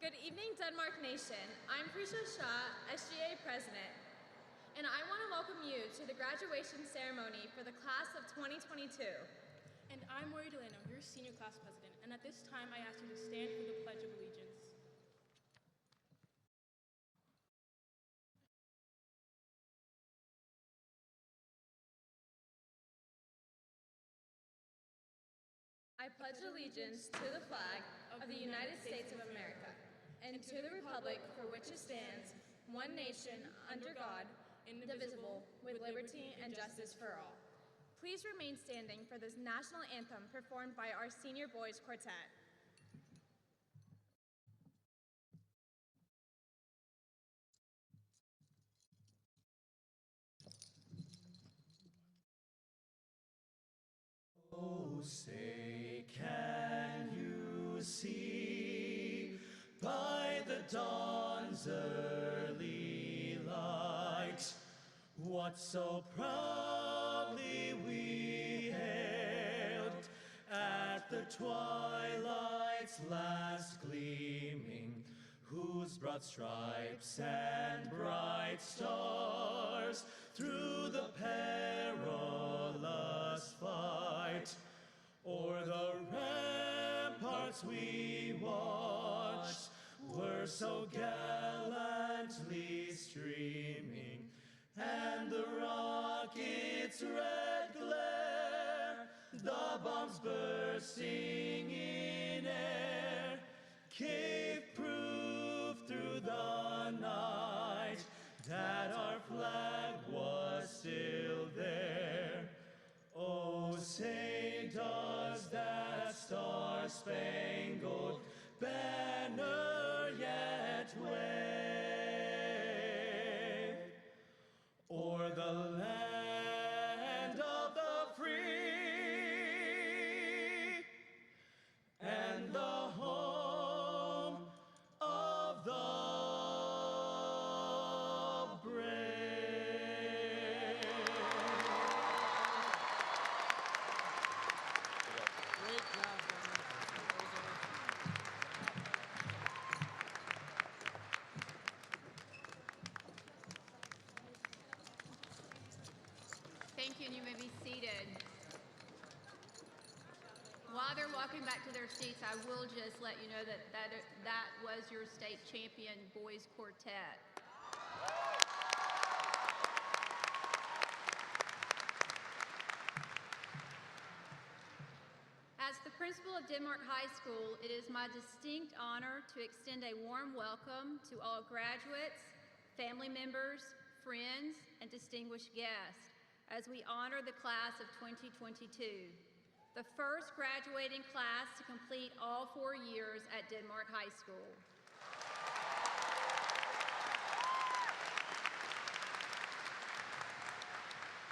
Good evening, Denmark Nation. I'm Prisha Shah, SGA President, and I want to welcome you to the graduation ceremony for the class of 2022. And I'm Rory Delano, your senior class president, and at this time I ask you to stand for the Pledge of Allegiance. I pledge allegiance to the flag of the United States of America and to the republic for which it stands, one nation, under God, indivisible, with liberty and justice for all. Please remain standing for this national anthem performed by our senior boys quartet. Oh, say, can you see by the dawn's early light what so proudly we hailed at the twilight's last gleaming, whose broad stripes and bright stars through the perilous fight o'er the ramparts we watched were so gallantly streaming, and the rocket's red glare, the bombs bursting in air, gave proof through the night that our flag was still there. Oh, say, does that star-spangled banner yet wave o'er the land of the free and the home of the brave? Great job, Thank you, and you may be seated. While they're walking back to their seats, I will just let you know that was your state champion boys quartet. As the principal of Denmark High School, it is my distinct honor to extend a warm welcome to all graduates, family members, friends, and distinguished guests as we honor the class of 2022, the first graduating class to complete all 4 years at Denmark High School.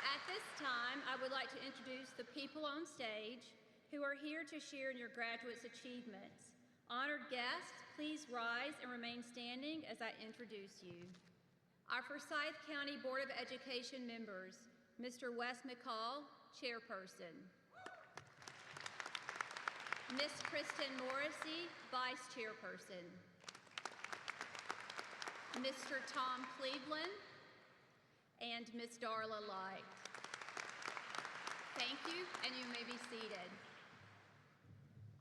At this time, I would like to introduce the people on stage who are here to share in your graduates' achievements. Honored guests, please rise and remain standing as I introduce you. Our Forsyth County Board of Education members, Mr. Wes McCall, Chairperson. Ms. Kristen Morrissey, Vice Chairperson. Mr. Tom Cleveland, and Ms. Darla Light. Thank you, and you may be seated.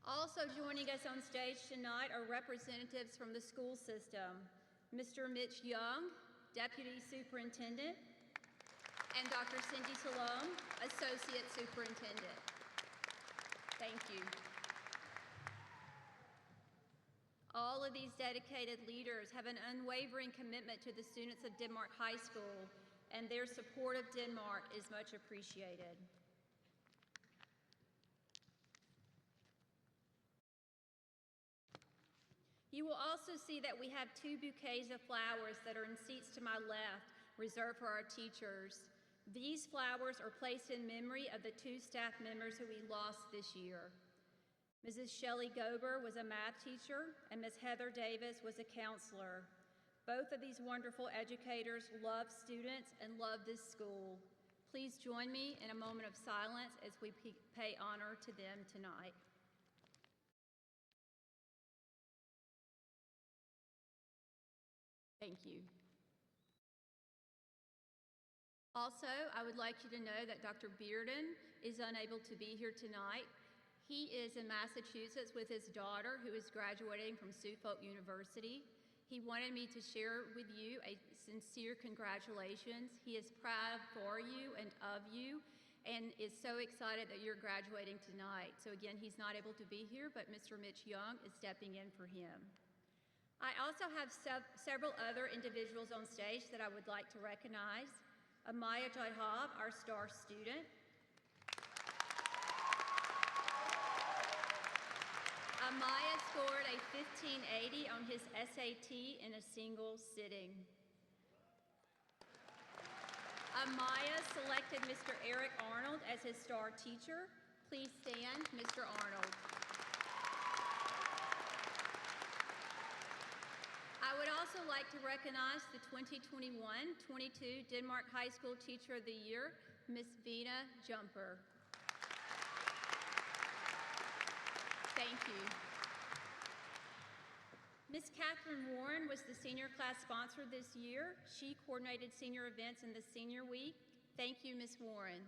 Also joining us on stage tonight are representatives from the school system, Mr. Mitch Young, Deputy Superintendent, and Dr. Cindy Salome, Associate Superintendent. Thank you. All of these dedicated leaders have an unwavering commitment to the students of Denmark High School, and their support of Denmark is much appreciated. You will also see that we have 2 bouquets of flowers that are in seats to my left, reserved for our teachers. These flowers are placed in memory of the 2 staff members who we lost this year. Mrs. Shelley Gober was a math teacher, and Ms. Heather Davis was a counselor. Both of these wonderful educators love students and love this school. Please join me in a moment of silence as we pay honor to them tonight. Thank you. Also, I would like you to know that Dr. Bearden is unable to be here tonight. He is in Massachusetts with his daughter, who is graduating from Suffolk University. He wanted me to share with you a sincere congratulations. He is proud for you and of you, and is so excited that you're graduating tonight. So again, he's not able to be here, but Mr. Mitch Young is stepping in for him. I also have several other individuals on stage that I would like to recognize. Amaya Jadhab, our star student. Amaya scored a 1580 on his SAT in a single sitting. Amaya selected Mr. Eric Arnold as his star teacher. Please stand, Mr. Arnold. I would also like to recognize the 2021-22 Denmark High School Teacher of the Year, Miss Vina Jumper. Thank you. Miss Catherine Warren was the senior class sponsor this year. She coordinated senior events in the senior week. Thank you, Miss Warren.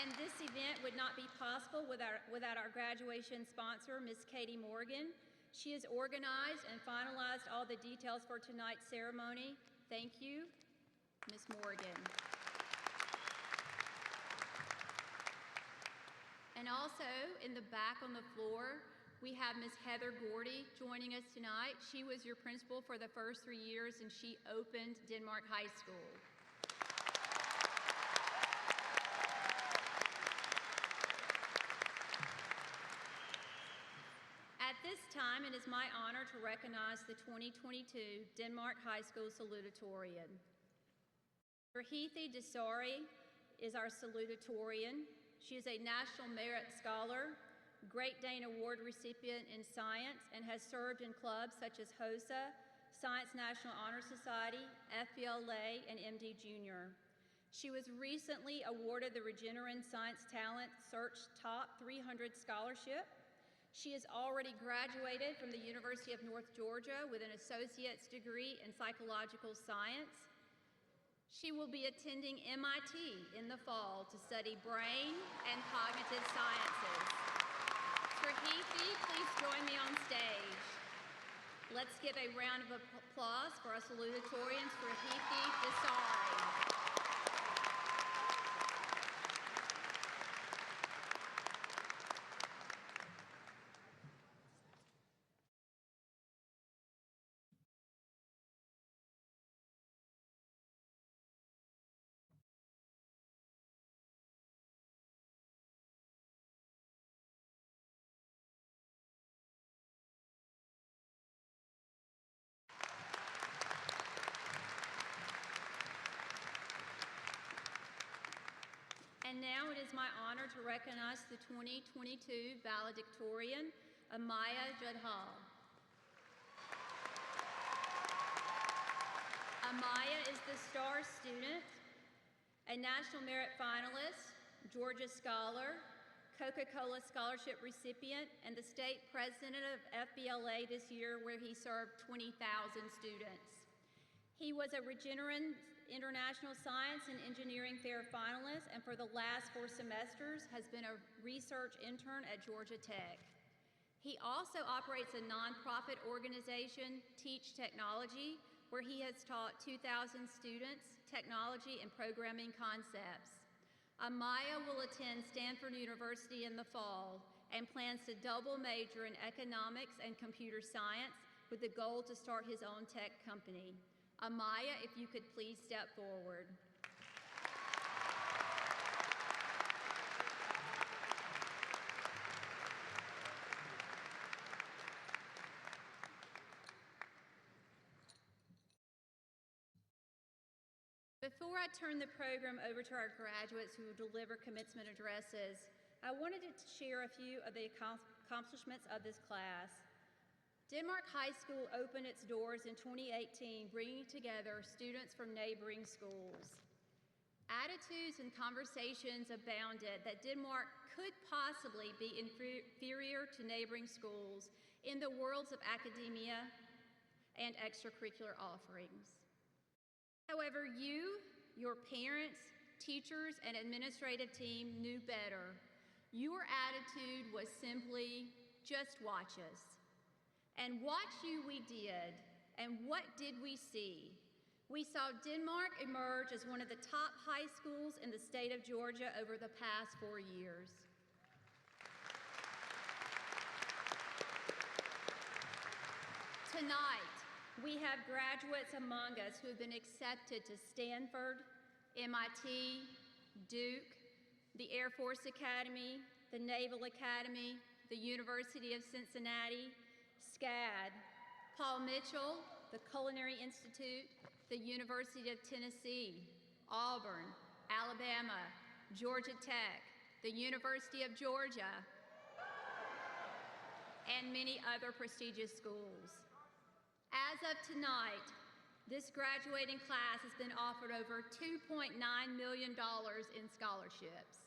And this event would not be possible without our graduation sponsor, Miss Katie Morgan. She has organized and finalized all the details for tonight's ceremony. Thank you, Miss Morgan. And also, in the back on the floor, we have Miss Heather Gordy joining us tonight. She was your principal for the first 3 years, and she opened Denmark High School. At this time, it is my honor to recognize the 2022 Denmark High School Salutatorian. Rahithi Desari is our salutatorian. She is a National Merit Scholar, Great Dane Award recipient in science, and has served in clubs such as HOSA, Science National Honor Society, FBLA, and MD Junior. She was recently awarded the Regeneron Science Talent Search Top 300 Scholarship. She has already graduated from the University of North Georgia with an associate's degree in psychological science. She will be attending MIT in the fall to study brain and cognitive sciences. Rahithi, please join me on stage. Let's give a round of applause for our salutatorians, Rahithi Desari. And now it is my honor to recognize the 2022 valedictorian, Amaya Jadhal. Amaya is the star student, a National Merit finalist, Georgia Scholar, Coca-Cola Scholarship recipient, and the state president of FBLA this year, where he served 20,000 students. He was a Regeneron International Science and Engineering Fair finalist, and for the last 4 semesters has been a research intern at Georgia Tech. He also operates a nonprofit organization, Teach Technology, where he has taught 2,000 students technology and programming concepts. Amaya will attend Stanford University in the fall and plans to double major in economics and computer science with the goal to start his own tech company. Amaya, if you could please step forward. Before I turn the program over to our graduates who will deliver commencement addresses, I wanted to share a few of the accomplishments of this class. Denmark High School opened its doors in 2018, bringing together students from neighboring schools. Attitudes and conversations abounded that Denmark could possibly be inferior to neighboring schools in the worlds of academia and extracurricular offerings. However, you, your parents, teachers, and administrative team knew better. Your attitude was simply, just watch us. And watch you we did. And what did we see? We saw Denmark emerge as one of the top high schools in the state of Georgia over the past 4 years. Tonight, we have graduates among us who have been accepted to Stanford, MIT, Duke, the Air Force Academy, the Naval Academy, the University of Cincinnati, SCAD, Paul Mitchell, the Culinary Institute, the University of Tennessee, Auburn, Alabama, Georgia Tech, the University of Georgia, and many other prestigious schools. As of tonight, this graduating class has been offered over $2.9 million in scholarships.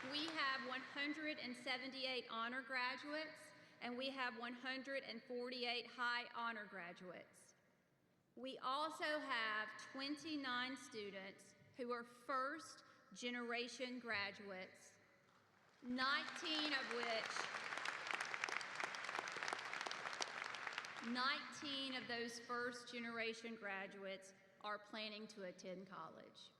We have 178 honor graduates, and we have 148 high honor graduates. We also have 29 students who are first generation graduates, 19 of those first generation graduates are planning to attend college.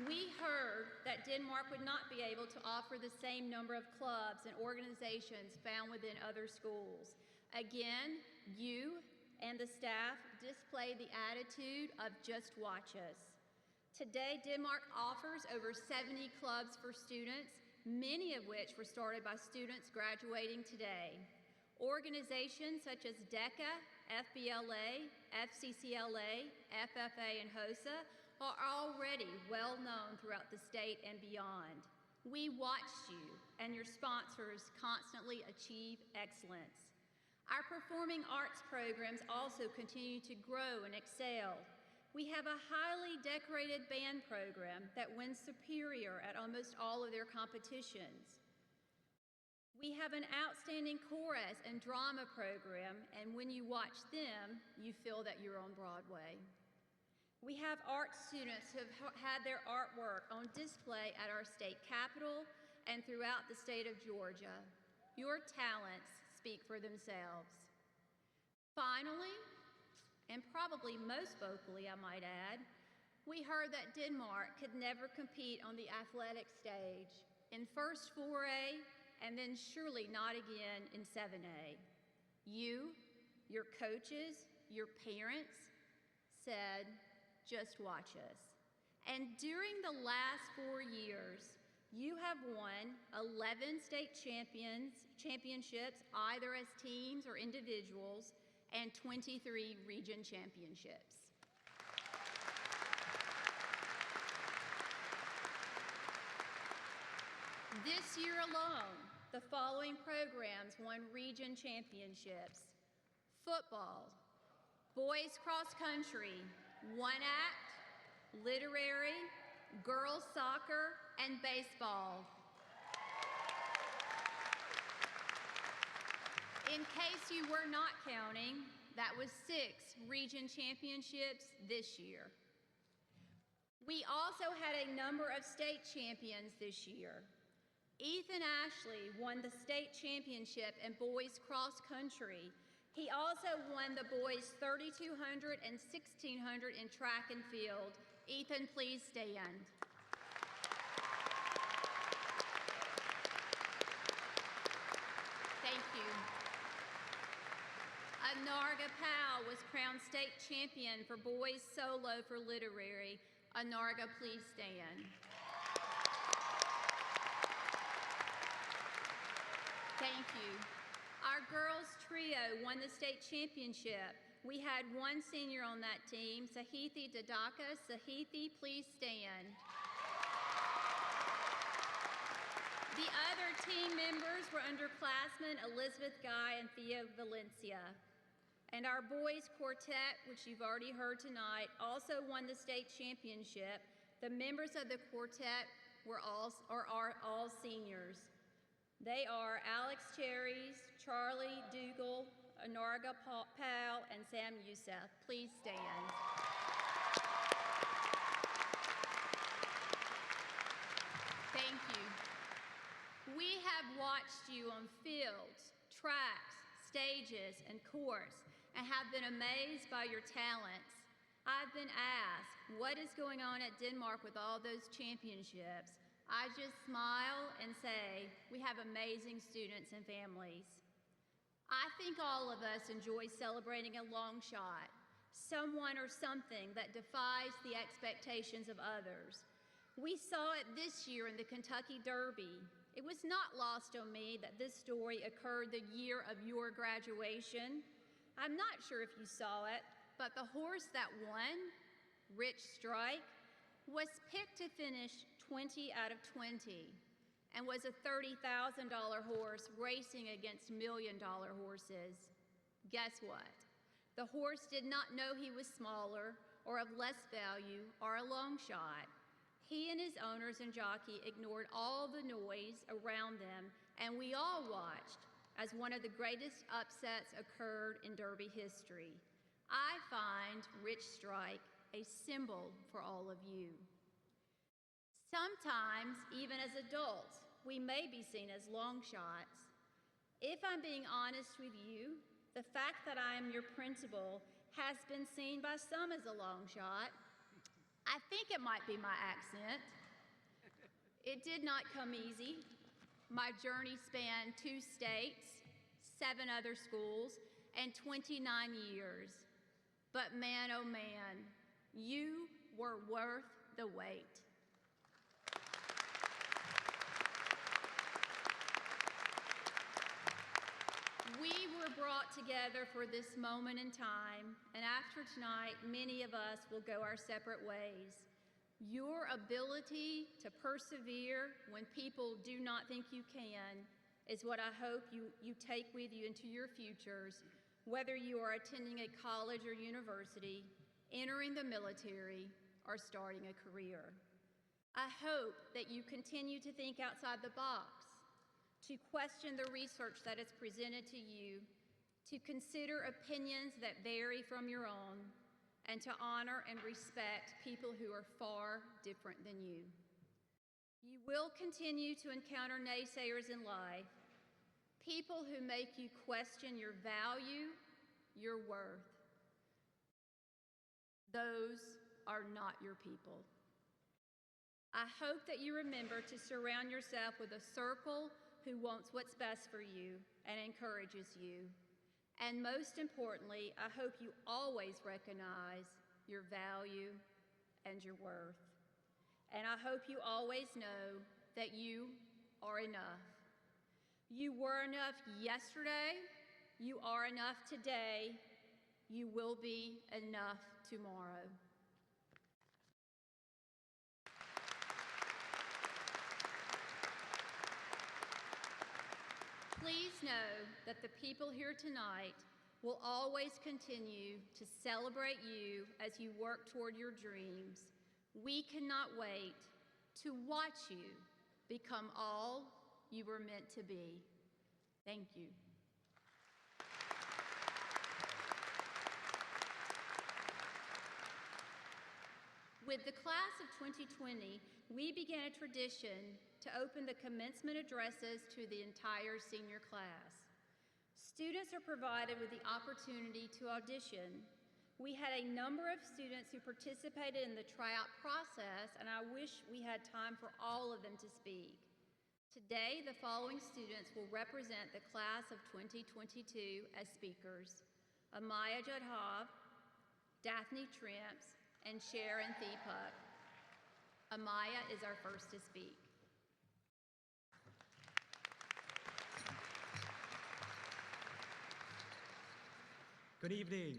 We heard that Denmark would not be able to offer the same number of clubs and organizations found within other schools. Again, you and the staff displayed the attitude of just watch us. Today, Denmark offers over 70 clubs for students, many of which were started by students graduating today. Organizations such as DECA, FBLA, FCCLA, FFA, and HOSA are already well known throughout the state and beyond. We watched you and your sponsors constantly achieve excellence. Our performing arts programs also continue to grow and excel. We have a highly decorated band program that wins superior at almost all of their competitions. We have an outstanding chorus and drama program, and when you watch them, you feel that you're on Broadway. We have art students who have had their artwork on display at our state capitol and throughout the state of Georgia. Your talents speak for themselves. Finally, and probably most vocally, I might add, we heard that Denmark could never compete on the athletic stage in first 4A and then surely not again in 7A. You, your coaches, your parents said, just watch us. And during the last 4 years, you have won 11 state championships, either as teams or individuals, and 23 region championships. This year alone, the following programs won region championships: football, boys cross country, one act, literary, girls soccer, and baseball. In case you were not counting, that was 6 region championships this year. We also had a number of state champions this year. Ethan Ashley won the state championship in boys cross country. He also won the boys 3,200 and 1,600 in track and field. Ethan, please stand. Thank you. Anarga Powell was crowned state champion for boys solo for literary. Anarga, please stand. Thank you. Our girls trio won the state championship. We had one senior on that team, Sahithi Dadaka. Sahithi, please stand. The other team members were underclassmen Elizabeth Guy and Thea Valencia. And our boys quartet, which you've already heard tonight, also won the state championship. The members of the quartet are all seniors. They are Alex Cherries, Charlie Dougal, Anarga Powell, and Sam Youssef. Please stand. Thank you. We have watched you on fields, tracks, stages, and courts, and have been amazed by your talents. I've been asked, what is going on at Denmark with all those championships? I just smile and say, we have amazing students and families. I think all of us enjoy celebrating a long shot, someone or something that defies the expectations of others. We saw it this year in the Kentucky Derby. It was not lost on me that this story occurred the year of your graduation. I'm not sure if you saw it, but the horse that won, Rich Strike, was picked to finish 20 out of 20 and was a $30,000 horse racing against $1 million horses. Guess what? The horse did not know he was smaller or of less value or a long shot. He and his owners and jockey ignored all the noise around them, and we all watched as one of the greatest upsets occurred in Derby history. I find Rich Strike a symbol for all of you. Sometimes, even as adults, we may be seen as long shots. If I'm being honest with you, the fact that I am your principal has been seen by some as a long shot. I think it might be my accent. It did not come easy. My journey spanned 2 states, 7 other schools, and 29 years. But man, oh man, you were worth the wait. We were brought together for this moment in time, and after tonight, many of us will go our separate ways. Your ability to persevere when people do not think you can is what I hope you take with you into your futures, whether you are attending a college or university, entering the military, or starting a career. I hope that you continue to think outside the box, to question the research that is presented to you, to consider opinions that vary from your own, and to honor and respect people who are far different than you. You will continue to encounter naysayers in life, people who make you question your value, your worth. Those are not your people. I hope that you remember to surround yourself with a circle who wants what's best for you and encourages you. And most importantly, I hope you always recognize your value and your worth. And I hope you always know that you are enough. You were enough yesterday, you are enough today, you will be enough tomorrow. Please know that the people here tonight will always continue to celebrate you as you work toward your dreams. We cannot wait to watch you become all you were meant to be. Thank you. With the class of 2020, we began a tradition to open the commencement addresses to the entire senior class. Students are provided with the opportunity to audition. We had a number of students who participated in the tryout process, and I wish we had time for all of them to speak. Today, the following students will represent the class of 2022 as speakers: Amaya Jadhav, Daphne Trimps, and Sharon Thiepuck. Amaya is our first to speak. Good evening.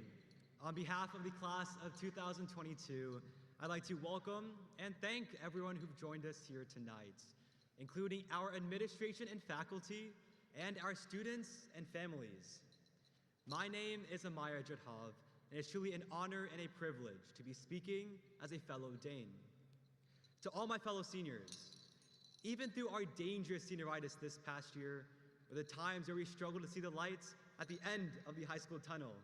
On behalf of the class of 2022, I'd like to welcome and thank everyone who've joined us here tonight, including our administration and faculty, and our students and families. My name is Amaya Jadhav, and it's truly an honor and a privilege to be speaking as a fellow Dane. To all my fellow seniors, even through our dangerous senioritis this past year, or the times where we struggle to see the lights at the end of the high school tunnel,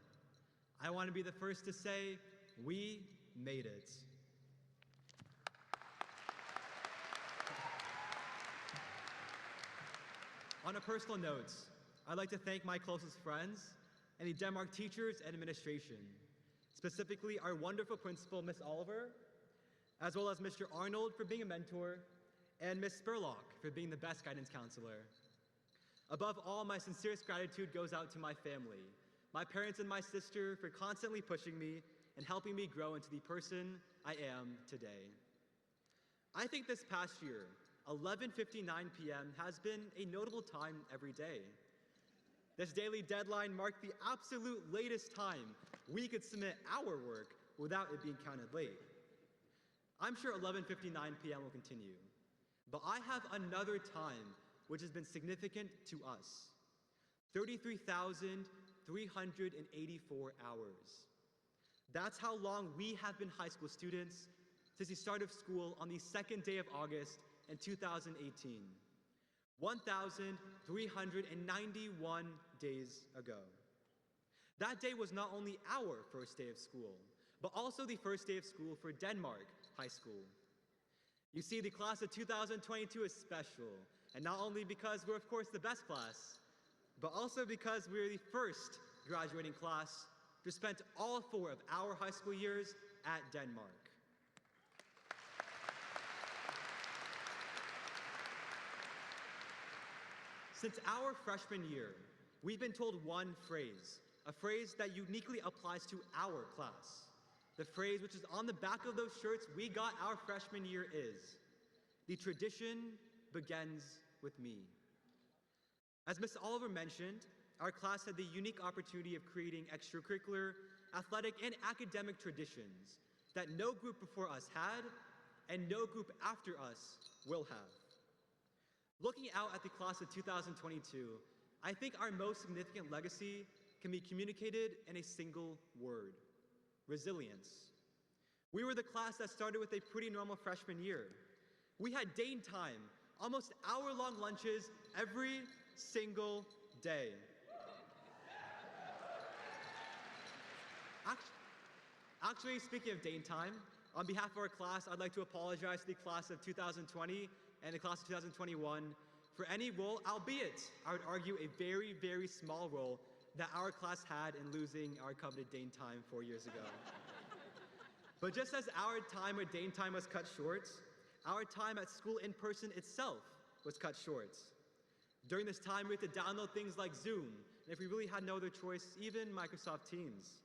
I want to be the first to say, we made it. On a personal note, I'd like to thank my closest friends and the Denmark teachers and administration, specifically our wonderful principal, Miss Oliver, as well as Mr. Arnold for being a mentor, and Miss Spurlock for being the best guidance counselor. Above all, my sincerest gratitude goes out to my family, my parents and my sister for constantly pushing me and helping me grow into the person I am today. I think this past year, 11:59 p.m. has been a notable time every day. This daily deadline marked the absolute latest time we could submit our work without it being counted late. I'm sure 11:59 p.m. will continue, but I have another time which has been significant to us: 33,384 hours. That's how long we have been high school students since the start of school on the second day of August in 2018, 1,391 days ago. That day was not only our first day of school, but also the first day of school for Denmark High School. You see, the class of 2022 is special, and not only because we're, of course, the best class, but also because we're the first graduating class to spend all 4 of our high school years at Denmark. Since our freshman year, we've been told one phrase, a phrase that uniquely applies to our class. The phrase which is on the back of those shirts we got our freshman year is, "The tradition begins with me." As Ms. Oliver mentioned, our class had the unique opportunity of creating extracurricular, athletic, and academic traditions that no group before us had and no group after us will have. Looking out at the class of 2022, I think our most significant legacy can be communicated in a single word: resilience. We were the class that started with a pretty normal freshman year. We had Dane time, almost hour-long lunches every single day. Actually, speaking of Dane time, on behalf of our class, I'd like to apologize to the class of 2020 and the class of 2021 for any role, albeit I would argue a very, very small role, that our class had in losing our coveted Dane time 4 years ago. But just as our time with Dane time was cut short, our time at school in person itself was cut short. During this time, we had to download things like Zoom, and if we really had no other choice, even Microsoft Teams.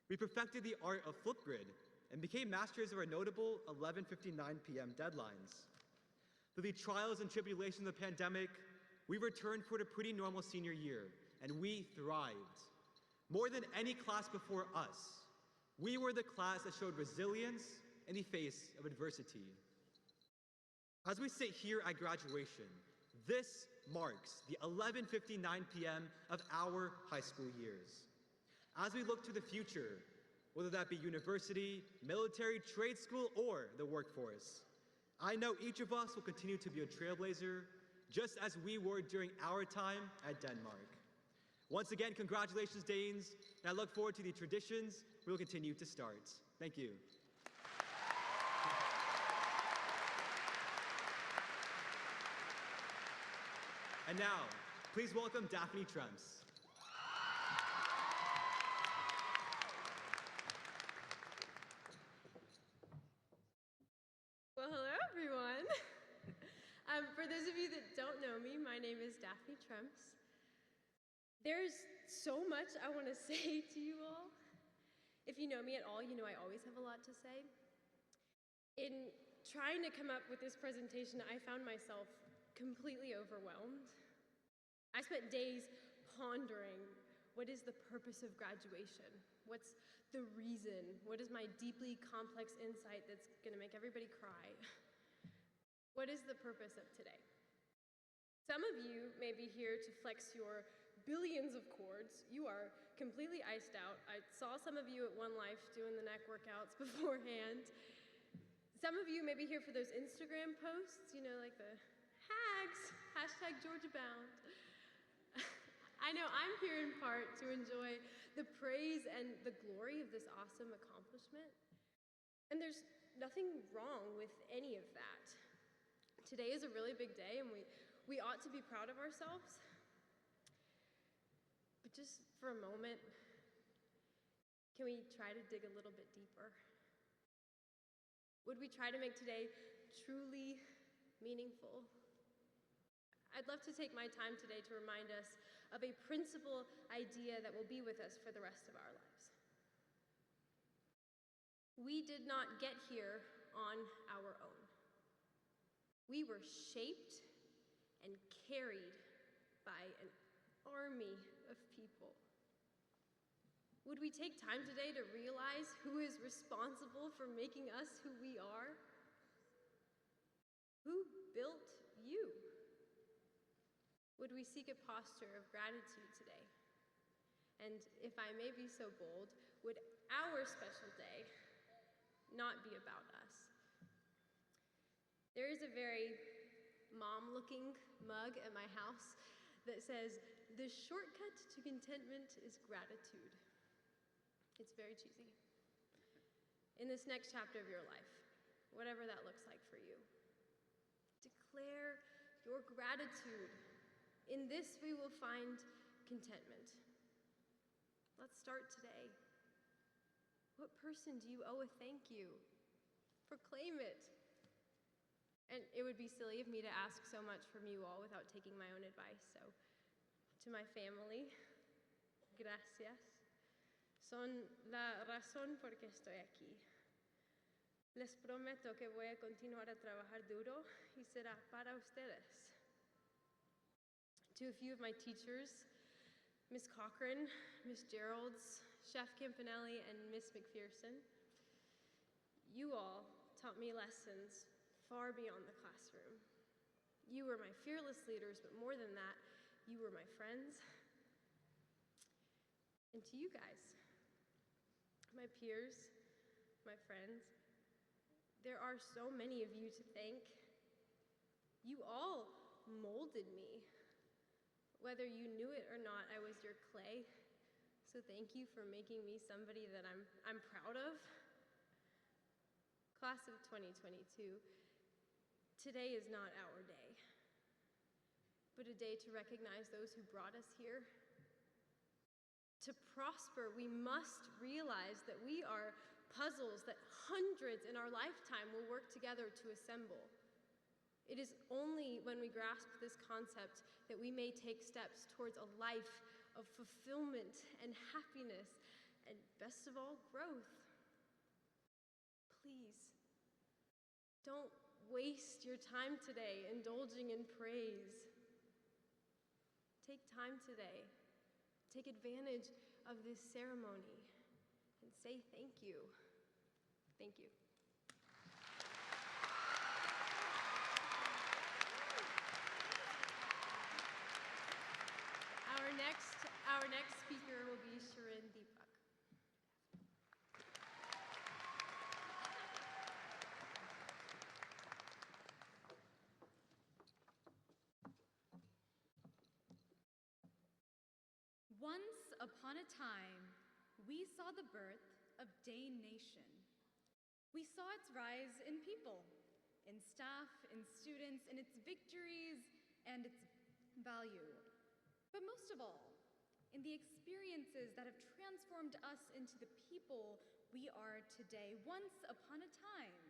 We perfected the art of Flipgrid and became masters of our notable 11:59 p.m. deadlines. Through the trials and tribulations of the pandemic, we returned for a pretty normal senior year, and we thrived. More than any class before us, we were the class that showed resilience in the face of adversity. As we sit here at graduation, this marks the 11:59 p.m. of our high school years. As we look to the future, whether that be university, military, trade school, or the workforce, I know each of us will continue to be a trailblazer, just as we were during our time at Denmark. Once again, congratulations, Danes, and I look forward to the traditions we will continue to start. Thank you. And now, please welcome Daphne Tremps. Well, hello, everyone. For those of you that don't know me, my name is Daphne Tremps. There's so much I want to say to you all. If you know me at all, you know I always have a lot to say. In trying to come up with this presentation, I found myself completely overwhelmed. I spent days pondering, what is the purpose of graduation? What's the reason? What is my deeply complex insight that's going to make everybody cry? What is the purpose of today? Some of you may be here to flex your billions of chords. You are completely iced out. I saw some of you at One Life doing the neck workouts beforehand. Some of you may be here for those Instagram posts, like the hags, #GeorgiaBound. I know I'm here in part to enjoy the praise and the glory of this awesome accomplishment. And there's nothing wrong with any of that. Today is a really big day, and we ought to be proud of ourselves. But just for a moment, can we try to dig a little bit deeper? Would we try to make today truly meaningful? I'd love to take my time today to remind us of a principal idea that will be with us for the rest of our lives. We did not get here on our own. We were shaped and carried by an army of people. Would we take time today to realize who is responsible for making us who we are? Who built you? Would we seek a posture of gratitude today? And if I may be so bold, would our special day not be about us? There is a very mom-looking mug at my house that says, "The shortcut to contentment is gratitude." It's very cheesy. In this next chapter of your life, whatever that looks like for you, declare your gratitude. In this we will find contentment. Let's start today. What person do you owe a thank you? Proclaim it. And it would be silly of me to ask so much from you all without taking my own advice. So, to my family, gracias. Son la razón por qué estoy aquí. Les prometo que voy a continuar a trabajar duro y será para ustedes. To a few of my teachers, Miss Cochran, Miss Geralds, Chef Campanelli, and Miss McPherson, you all taught me lessons far beyond the classroom. You were my fearless leaders, but more than that, you were my friends. And to you guys, my peers, my friends, there are so many of you to thank. You all molded me. Whether you knew it or not, I was your clay. So thank you for making me somebody that I'm proud of. Class of 2022, today is not our day, but a day to recognize those who brought us here. To prosper, we must realize that we are puzzles that hundreds in our lifetime will work together to assemble. It is only when we grasp this concept that we may take steps towards a life of fulfillment and happiness, and best of all, growth. Please, don't waste your time today indulging in praise. Take time today. Take advantage of this ceremony and say thank you. Thank you. Our next speaker will be Sharon Deepak. Once upon a time, we saw the birth of Dane Nation. We saw its rise in people, in staff, in students, in its victories, and its value. But most of all, in the experiences that have transformed us into the people we are today. Once upon a time,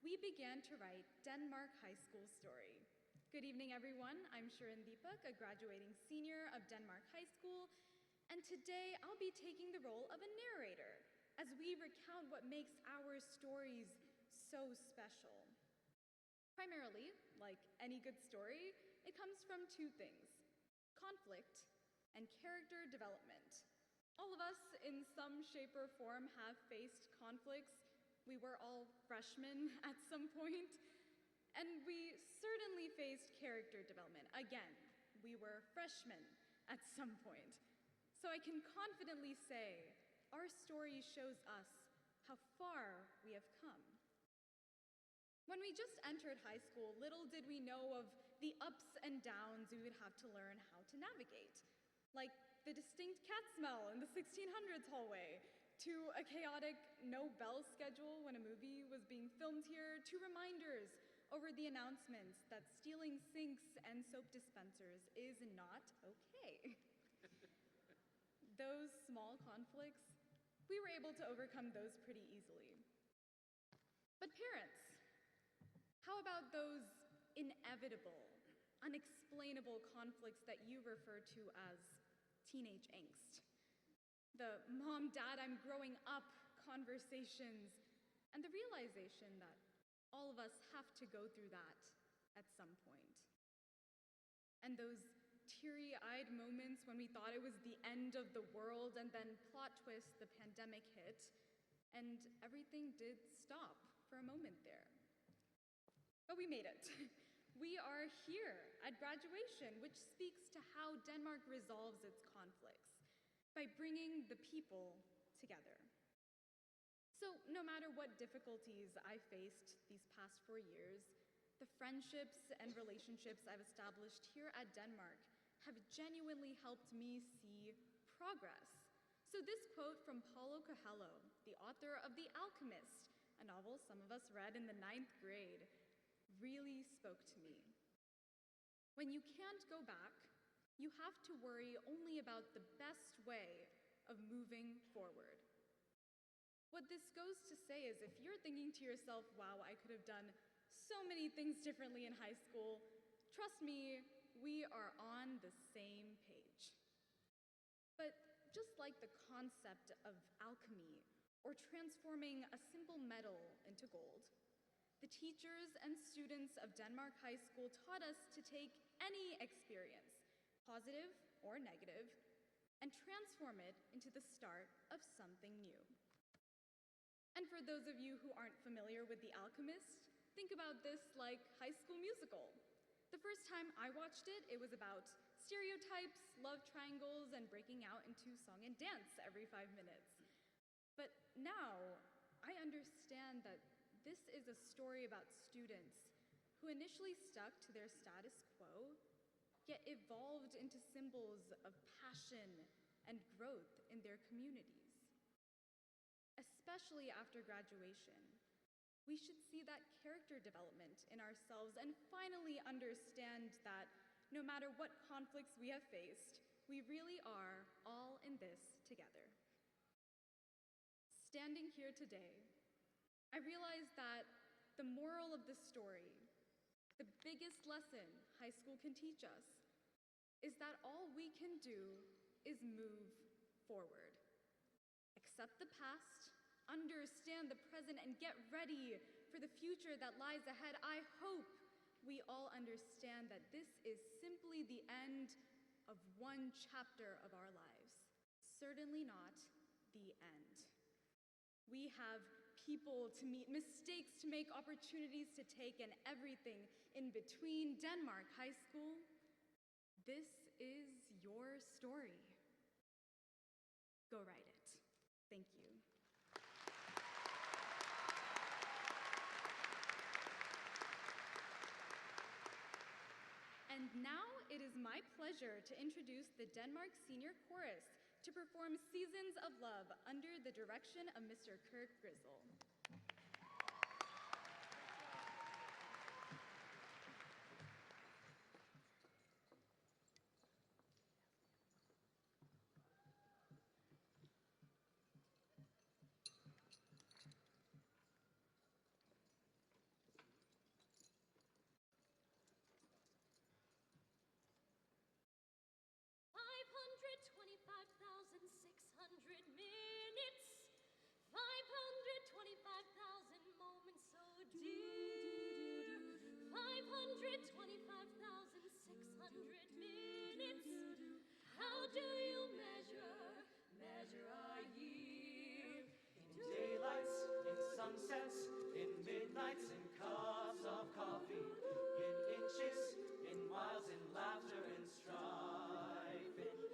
we began to write Denmark High School story. Good evening, everyone. I'm Sharon Deepak, a graduating senior of Denmark High School, and today I'll be taking the role of a narrator as we recount what makes our stories so special. Primarily, like any good story, it comes from two things: conflict and character development. All of us, in some shape or form, have faced conflicts. We were all freshmen at some point, and we certainly faced character development. Again, we were freshmen at some point. So I can confidently say our story shows us how far we have come. When we just entered high school, little did we know of the ups and downs we would have to learn how to navigate, like the distinct cat smell in the 1600s hallway, to a chaotic no-bell schedule when a movie was being filmed here, to reminders over the announcements that stealing sinks and soap dispensers is not okay. Those small conflicts, we were able to overcome those pretty easily. But parents, how about those inevitable, unexplainable conflicts that you refer to as teenage angst? The mom, dad, I'm growing up conversations, and the realization that all of us have to go through that at some point. And those teary-eyed moments when we thought it was the end of the world, and then plot twist, the pandemic hit, and everything did stop for a moment there. But we made it. We are here at graduation, which speaks to how Denmark resolves its conflicts, by bringing the people together. So no matter what difficulties I faced these past 4 years, the friendships and relationships I've established here at Denmark have genuinely helped me see progress. So this quote from Paulo Coelho, the author of The Alchemist, a novel some of us read in the 9th grade, really spoke to me. When you can't go back, you have to worry only about the best way of moving forward. What this goes to say is if you're thinking to yourself, wow, I could have done so many things differently in high school, trust me, we are on the same page. But just like the concept of alchemy or transforming a simple metal into gold, the teachers and students of Denmark High School taught us to take any experience, positive or negative, and transform it into the start of something new. And for those of you who aren't familiar with The Alchemist, think about this like High School Musical. The first time I watched it, it was about stereotypes, love triangles, and breaking out into song and dance every 5 minutes. But now, I understand that this is a story about students who initially stuck to their status quo, yet evolved into symbols of passion and growth in their communities. Especially after graduation, we should see that character development in ourselves and finally understand that no matter what conflicts we have faced, we really are all in this together. Standing here today, I realize that the moral of the story, the biggest lesson high school can teach us, is that all we can do is move forward. Accept the past, understand the present, and get ready for the future that lies ahead. I hope we all understand that this is simply the end of one chapter of our lives. Certainly not the end. We have people to meet, mistakes to make, opportunities to take, and everything in between. Denmark High School, this is your story. Go write it. Thank you. And now it is my pleasure to introduce the Denmark Senior Chorus to perform Seasons of Love under the direction of Mr. Kirk Grizzle. 525,600 minutes, 525,000 moments so dear, 525,600 minutes. How do you measure our year? In daylights, in sunsets, in midnights, in cups of coffee, in inches, in miles, in laughter and strife, in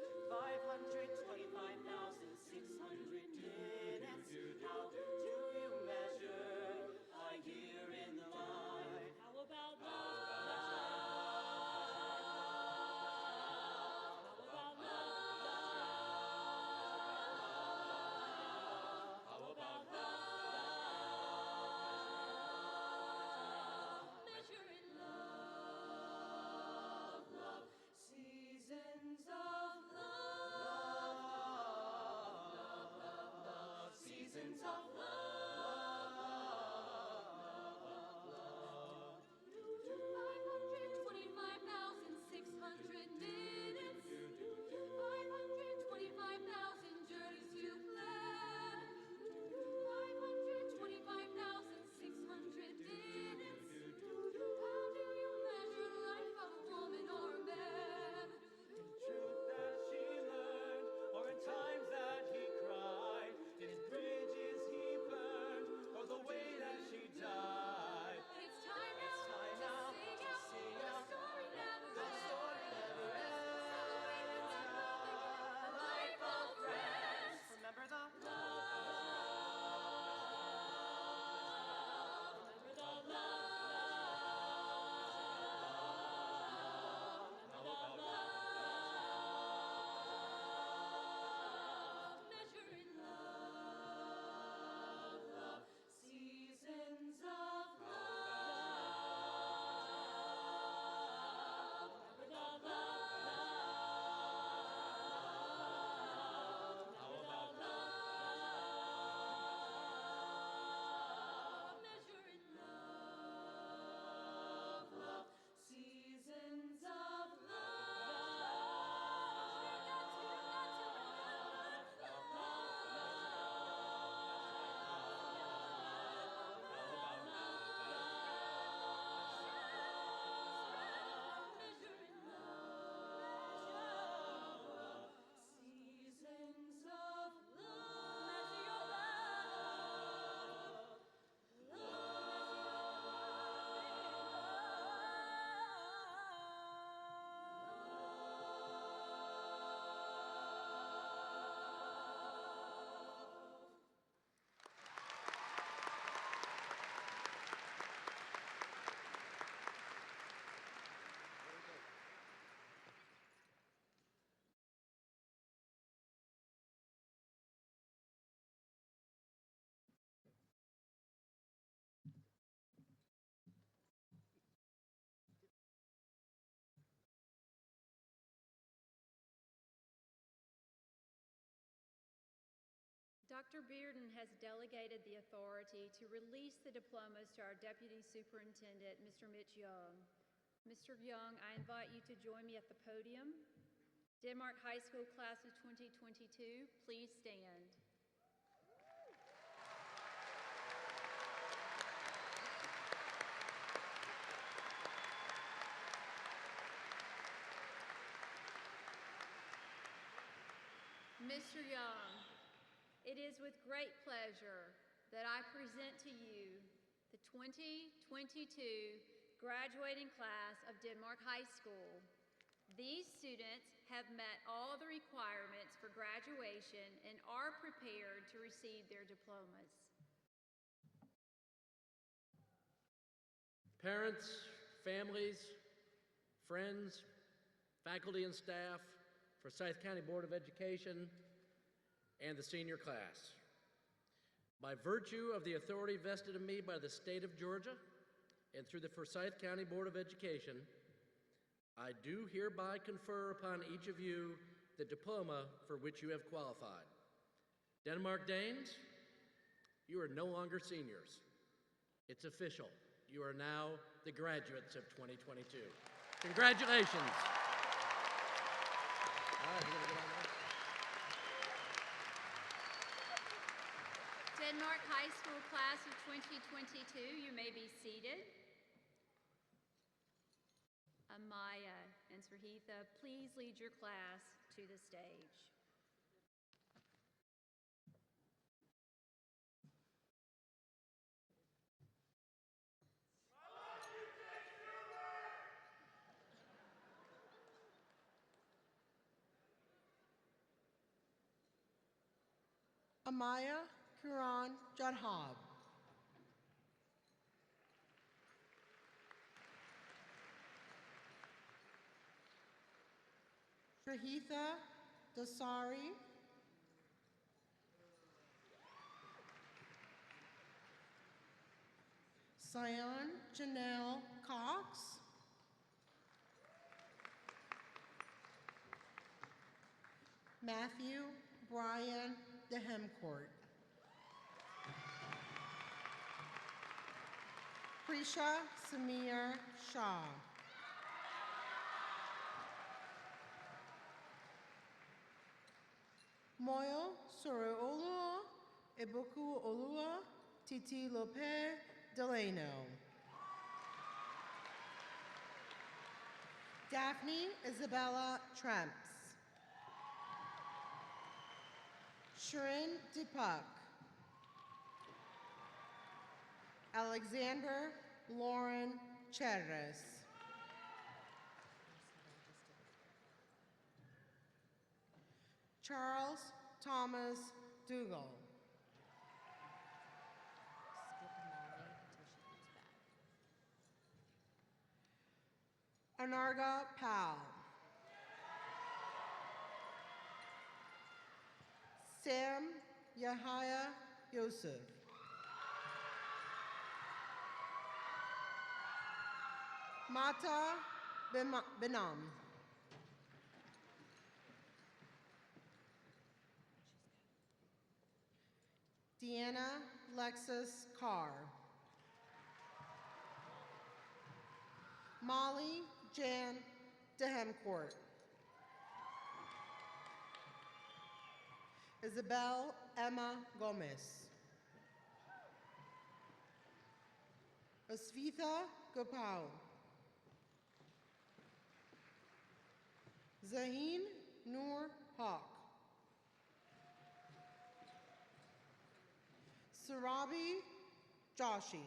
Dr. Bearden has delegated the authority to release the diplomas to our Deputy Superintendent, Mr. Mitch Young. Mr. Young, I invite you to join me at the podium. Denmark High School Class of 2022, please stand. Mr. Young, it is with great pleasure that I present to you the 2022 graduating class of Denmark High School. These students have met all the requirements for graduation and are prepared to receive their diplomas. Parents, families, friends, faculty and staff, Forsyth County Board of Education, and the senior class. By virtue of the authority vested in me by the state of Georgia and through the Forsyth County Board of Education, I do hereby confer upon each of you the diploma for which you have qualified. Denmark Danes, you are no longer seniors. It's official. You are now the graduates of 2022. Congratulations. All right, we're gonna get on that. Denmark High School Class of 2022, you may be seated. Amaya and Srahitha, please lead your class to the stage. Amaya Kiran Jadhab. Srahitha Dasari. Sion Janelle Cox. Matthew Brian DeHemcourt. Prisha Samir Shah. Moyo Soroolua Ibuku Olua Titi Lope Delano. Daphne Isabella Tremps. Shirin Deepak. Alexander Lauren Cherres. Charles Thomas Dougal. Anarga Pal. Sam Yahya Yosef. Mata Benam. Deanna Lexus Carr. Molly Jan DeHemcourt. Isabel Emma Gomez. Asvita Gopal. Zaheen Noor Haq. Sarabi Joshi.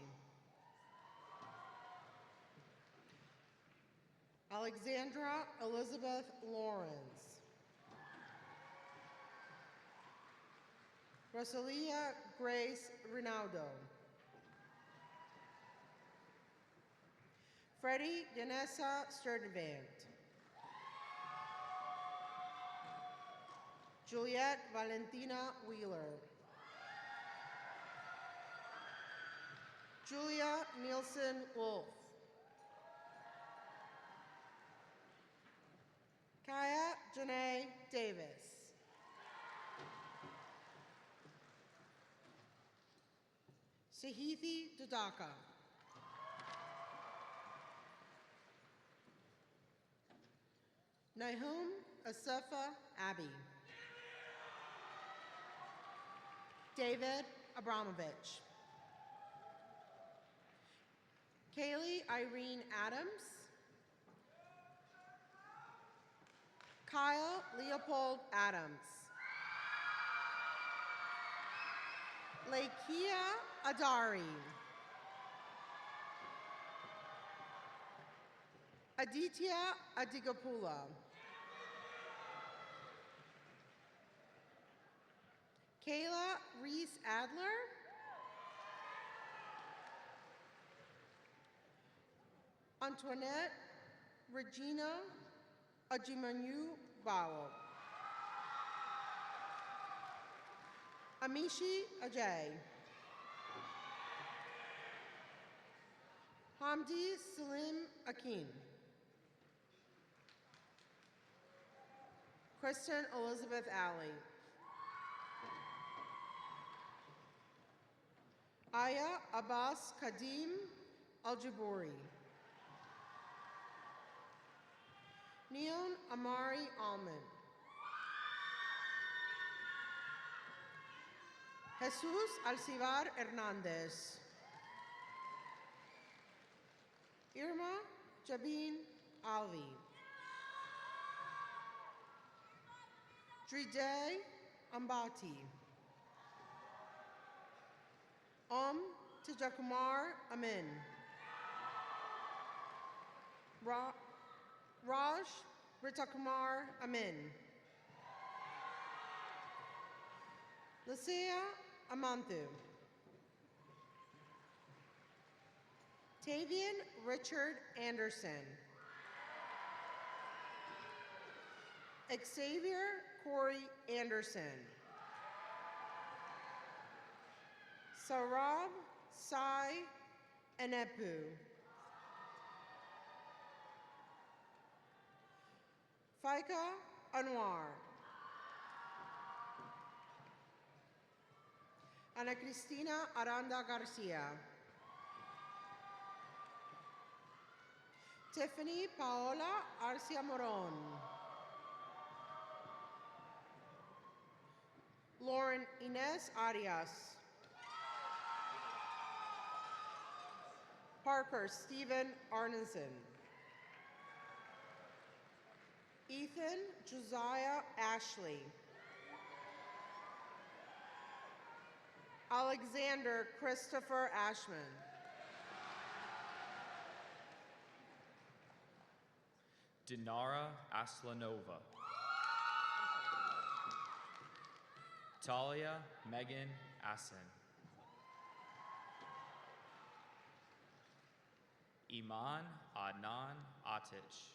Alexandra Elizabeth Lawrence. Rosalia Grace Rinaldo. Freddie Yanessa Sturdivant. Juliette Valentina Wheeler. Julia Nielsen Wolf. Kaya Janae Davis. Sahithi Dudaka. Nahum Asefa Abbey. David Abramovich. Kaylee Irene Adams. Kyle Leopold Adams. Lakia Adari. Aditya Adigapula. Kayla Reese Adler. Antoinette Regina Ajimanyu Bawo. Amishi Ajay. Hamdi Salim Akin. Kristen Elizabeth Alley. Aya Abbas Kadim Aljabouri. Neon Amari Alman. Jesus Alcivar Hernandez. Irma Jabin Alvi. Dride Ambati. Tijakumar Amin. Raj Ritakumar Amin. Lisea Amanthu. Tavian Richard Anderson. Xavier Corey Anderson. Sarab Sai Enepu. Faika Anwar. Ana Cristina Aranda Garcia. Tiffany Paola Arcia Moron. Lauren Inez Arias. Parker Stephen Arneson. Ethan Josiah Ashley. Alexander Christopher Ashman. Dinara Aslanova. Talia Megan Assen. Iman Adnan Atich.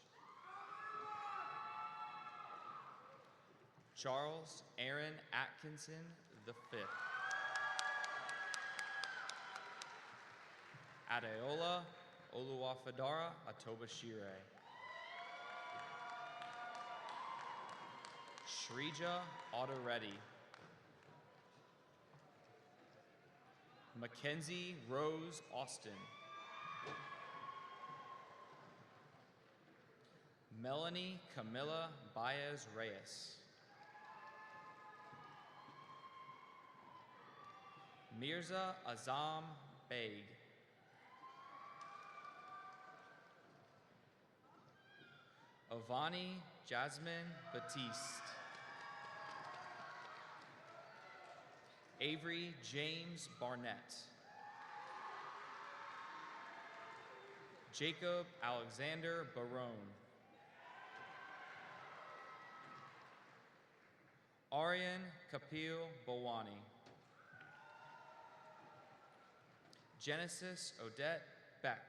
Charles Aaron Atkinson V. Adeola Oluwafadara Atobashire. Shrija Autoretti. Mackenzie Rose Austin. Melanie Camilla Baez Reyes. Mirza Azam Beg. Avani Jasmine Batiste. Avery James Barnett. Jacob Alexander Barone. Aryan Kapil Bawani. Genesis Odette Beck.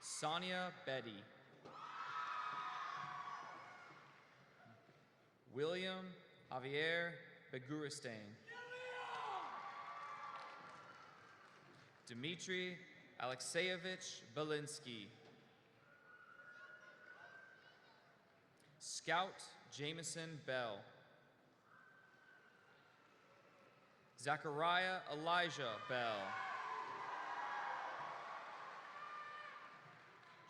Sonia Betty. William Javier Beguristain. Dmitry Alexeyevich Belinsky. Scout Jameson Bell. Zachariah Elijah Bell.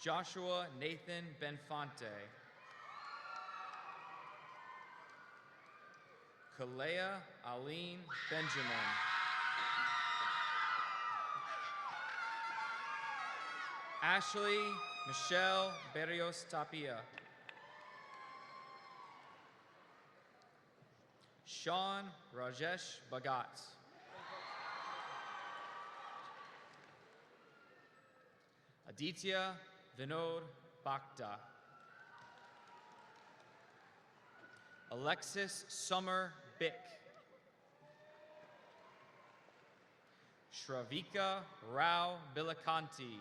Joshua Nathan Benfante. Kalea Aline Benjamin. Ashley Michelle Berrios Tapia. Sean Rajesh Bhagat. Aditya Vinod Bhakta. Alexis Summer Bick. Shravika Rao Bilikanti.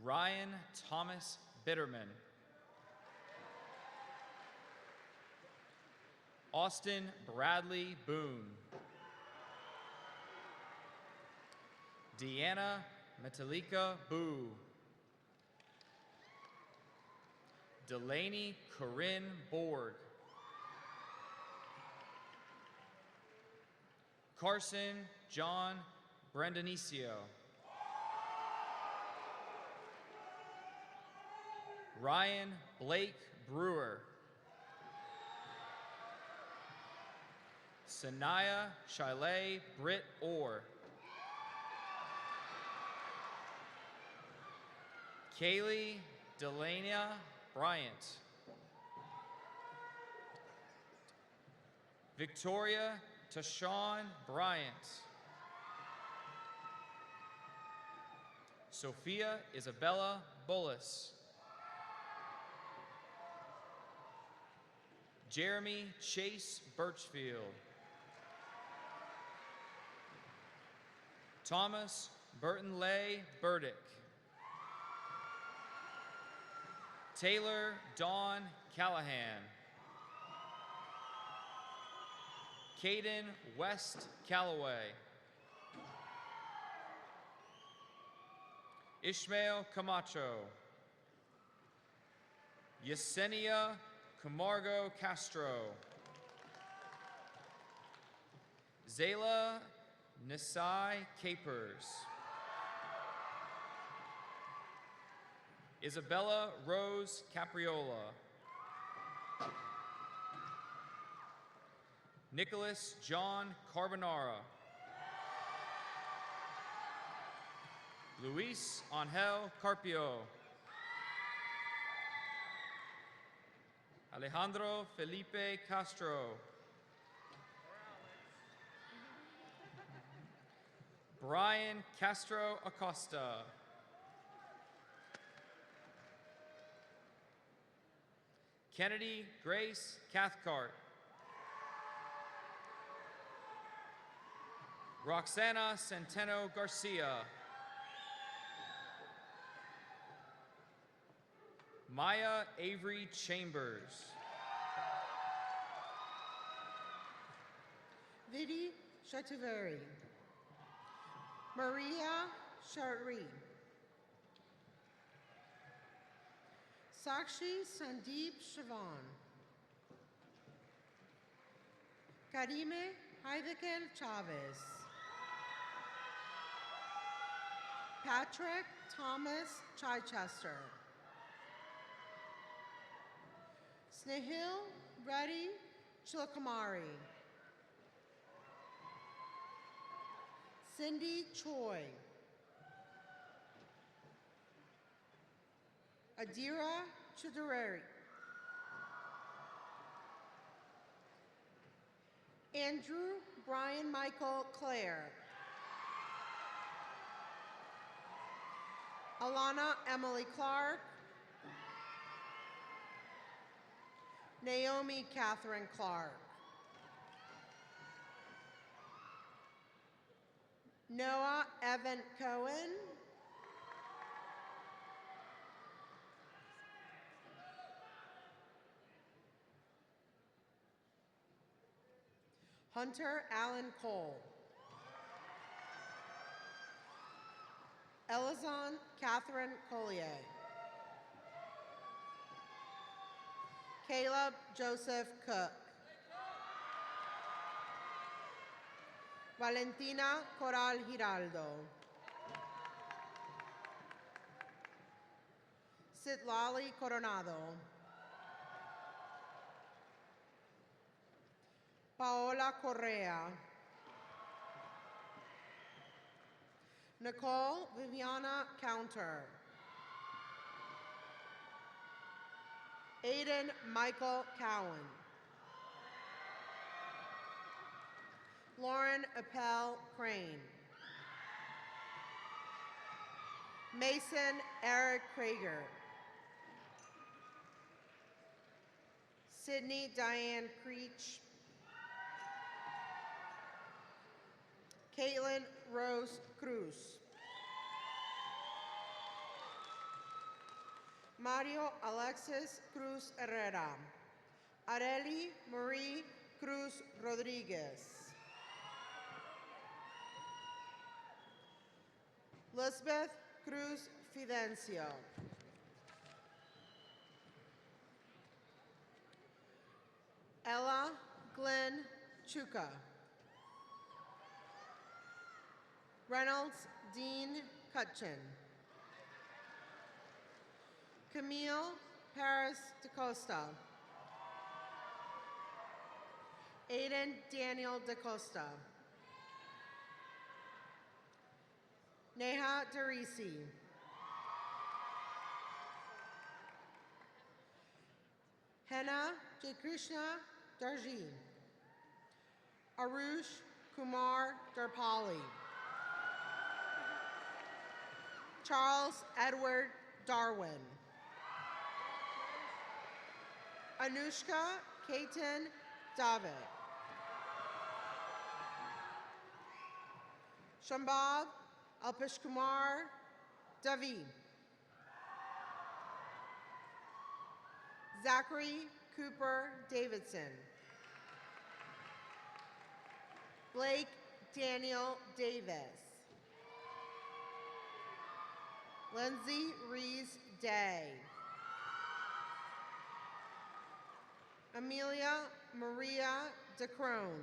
Ryan Thomas Bitterman. Austin Bradley Boone. Deanna Metalika Boo. Delaney Corinne Borg. Carson John Brandonicio. Ryan Blake Brewer. Sanaya Shiley Britt Orr. Kaylee Delania Bryant. Victoria Tashawn Bryant. Sophia Isabella Bullis. Jeremy Chase Birchfield. Thomas Burton Lay Burdick. Taylor Dawn Callahan. Caden West Callaway. Ishmael Camacho. Yesenia Camargo Castro. Zayla Nisai Capers. Isabella Rose Capriola. Nicholas John Carbonara. Luis Angel Carpio. Alejandro Felipe Castro. Brian Castro Acosta. Kennedy Grace Cathcart. Roxana Centeno Garcia. Maya Avery Chambers. Vidi Chateauvery. Maria Shari. Sakshi Sandeep Shavan. Karime Heidekel Chavez. Patrick Thomas Chichester. Snehil Reddy Chilakamari. Cindy Choi. Adira Chudureri. Andrew Brian Michael Clare. Alana Emily Clark. Naomi Catherine Clark. Noah Evan Cohen. Hunter Allen Cole. Elizon Catherine Collier. Caleb Joseph Cook. Valentina Coral Giraldo. Citlali Coronado. Paola Correa. Nicole Viviana Counter. Aiden Michael Cowan. Lauren Appel Crane. Mason Eric Krager. Sydney Diane Creech. Caitlin Rose Cruz. Mario Alexis Cruz Herrera. Areli Marie Cruz Rodriguez. Lisbeth Cruz Fidencio. Ella Glenn Chuka. Reynolds Dean Cutchin. Camille Paris DaCosta. Aiden Daniel DaCosta. Neha Darisi. Henna J. Krishna Darji. Arush Kumar Darpali. Charles Edward Darwin. Anushka Keaton David. Shambhav Alpesh Kumar Davi. Zachary Cooper Davidson. Blake Daniel Davis. Lindsay Rees Day. Amelia Maria DeCrone.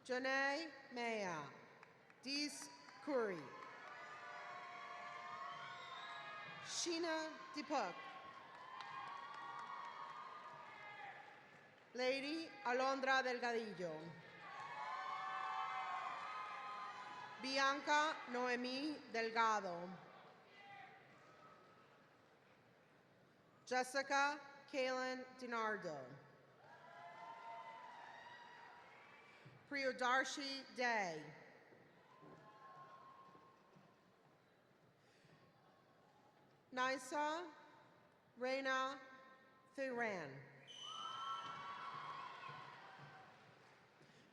Janae Maya. Dees Curry. Sheena Deepak. Lady Alondra Delgadillo. Bianca Noemí Delgado. Jessica Kaylin DiNardo. Priyodarshi Day. Nisa Reina Thiran.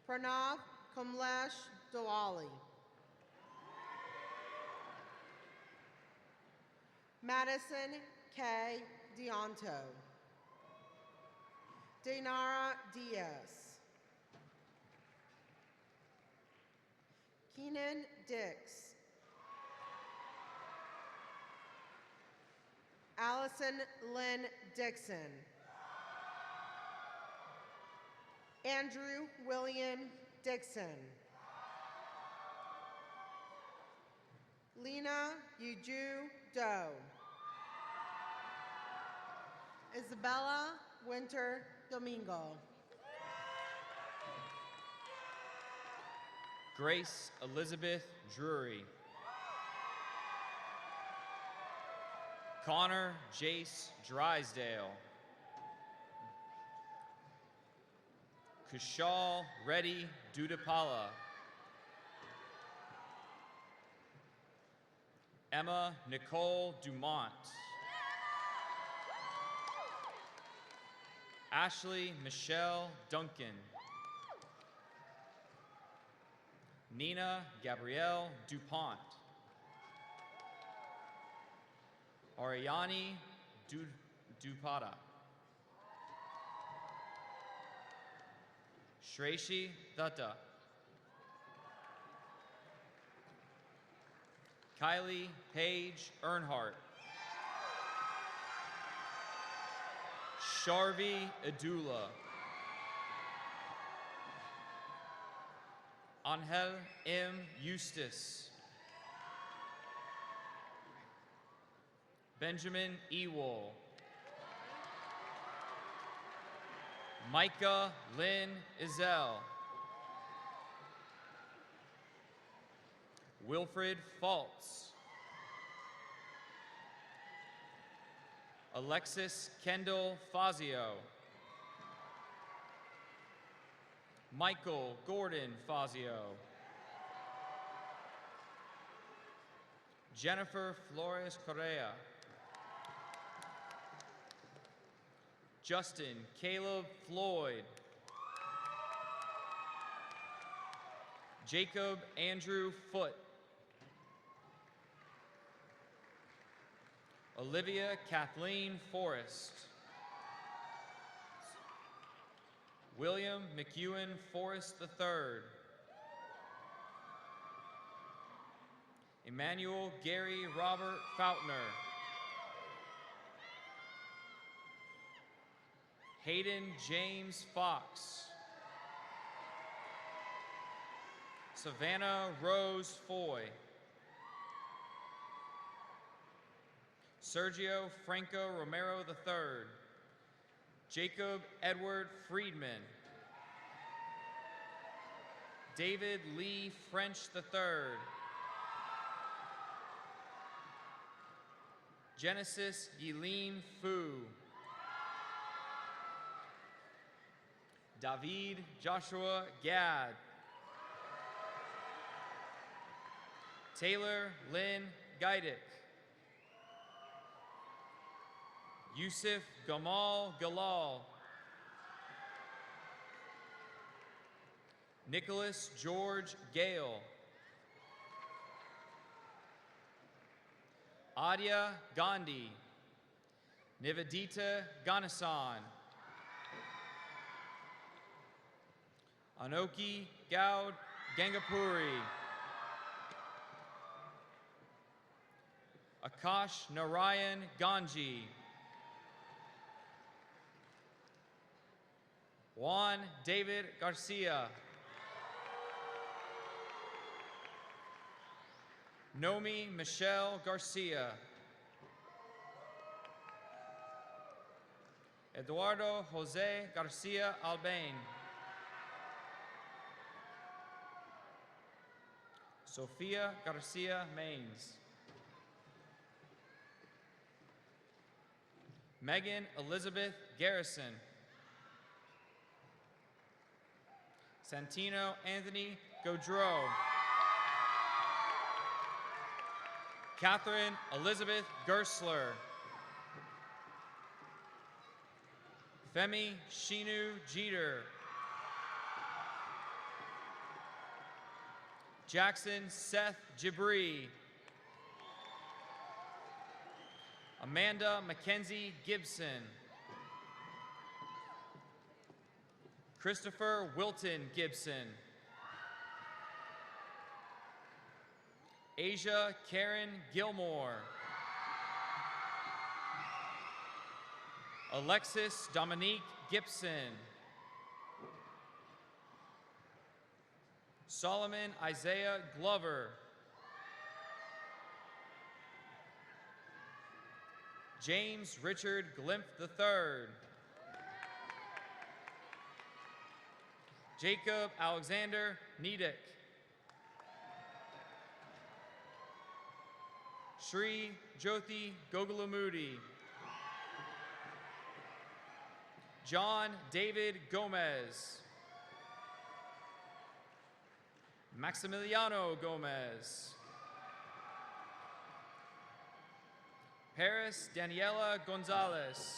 Pranav Kamlesh Doali. Madison K. Deonto. Dainara Diaz. Keenan Dix. Allison Lynn Dixon. Andrew William Dixon. Lena Yuju Doe. Isabella Winter Domingo. Grace Elizabeth Drury. Connor Jace Drysdale. Kushal Reddy Dudapala. Emma Nicole Dumont. Ashley Michelle Duncan. Nina Gabrielle DuPont. Ariani Dupada. Shreshi Datta. Kylie Paige Earnhardt. Sharvi Adula. Angel M. Eustace. Benjamin Ewell. Micah Lynn Izell. Wilfred Faltz. Alexis Kendall Fazio. Michael Gordon Fazio. Jennifer Flores Correa. Justin Caleb Floyd. Jacob Andrew Foote. Olivia Kathleen Forrest. William McEwen Forrest III. Emmanuel Gary Robert Faulkner. Hayden James Fox. Savannah Rose Foy. Sergio Franco Romero III. Jacob Edward Friedman. David Lee French III. Genesis Yeleen Fu. David Joshua Gad. Taylor Lynn Geidick. Yusuf Gamal Galal. Nicholas George Gale. Adya Gandhi. Nivedita Ganasan. Anoki Gaud Gangapuri. Akash Narayan Ganji. Juan David Garcia. Nomi Michelle Garcia. Eduardo Jose Garcia Albain. Sofia Garcia Maines. Megan Elizabeth Garrison. Santino Anthony Gaudreau. Catherine Elizabeth Gersler. Femi Shinu Jeter. Jackson Seth Jibri. Amanda Mackenzie Gibson. Christopher Wilton Gibson. Asia Karen Gilmore. Alexis Dominique Gibson. Solomon Isaiah Glover. James Richard Glimpf III. Jacob Alexander Niedick. Sri Jyothi Gogulamudi. John David Gomez. Maximiliano Gomez. Paris Daniela Gonzalez.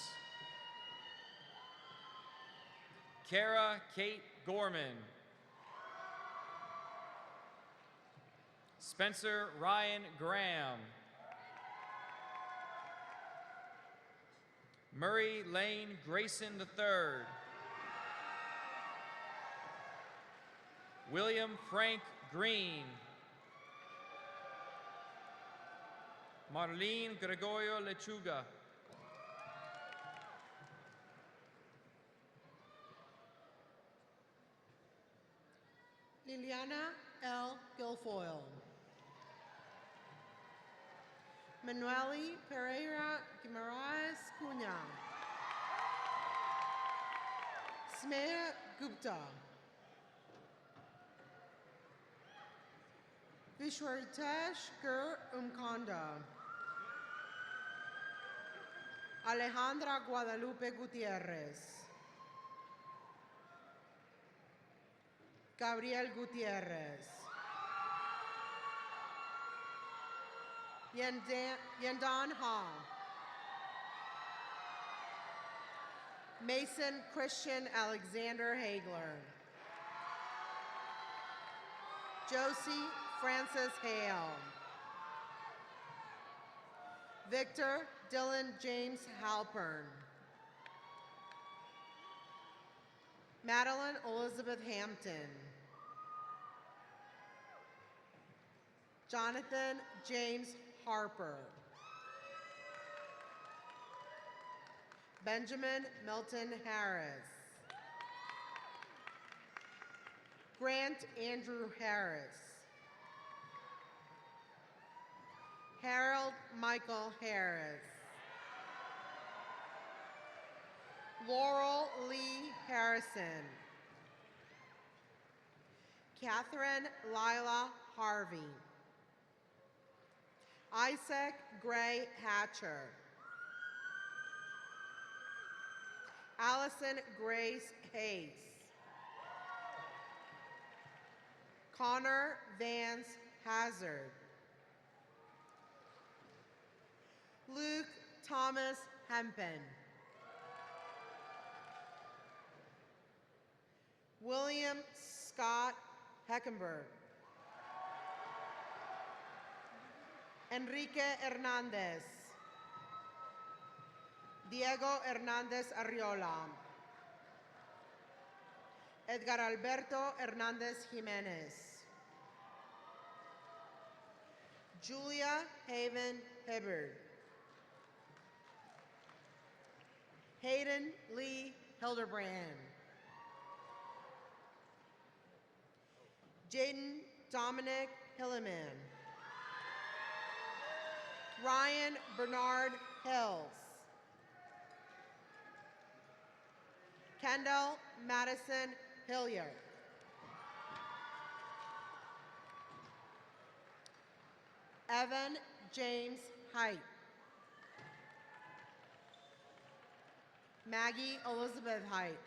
Kara Kate Gorman. Spencer Ryan Graham. Murray Lane Grayson III. William Frank Green. Marlene Gregorio Lechuga. Liliana L. Guilfoyle. Manueli Pereira Guimaraes Cunha. Smeya Gupta. Vishwaritesh Gur Umkonda. Alejandra Guadalupe Gutierrez. Gabriel Gutierrez. Yendan Ha. Mason Christian Alexander Hagler. Josie Francis Hale. Victor Dylan James Halpern. Madeline Elizabeth Hampton. Jonathan James Harper. Benjamin Milton Harris. Grant Andrew Harris. Harold Michael Harris. Laurel Lee Harrison. Catherine Lila Harvey. Isaac Gray Hatcher. Allison Grace Hayes. Connor Vance Hazard. Luke Thomas Hempen. William Scott Heckenberg. Enrique Hernandez. Diego Hernandez Arriola. Edgar Alberto Hernandez Jimenez. Julia Haven Hibbard. Hayden Lee Hildebrand. Jaden Dominic Hilliman. Ryan Bernard Hills. Kendall Madison Hilliard. Evan James Height. Maggie Elizabeth Height.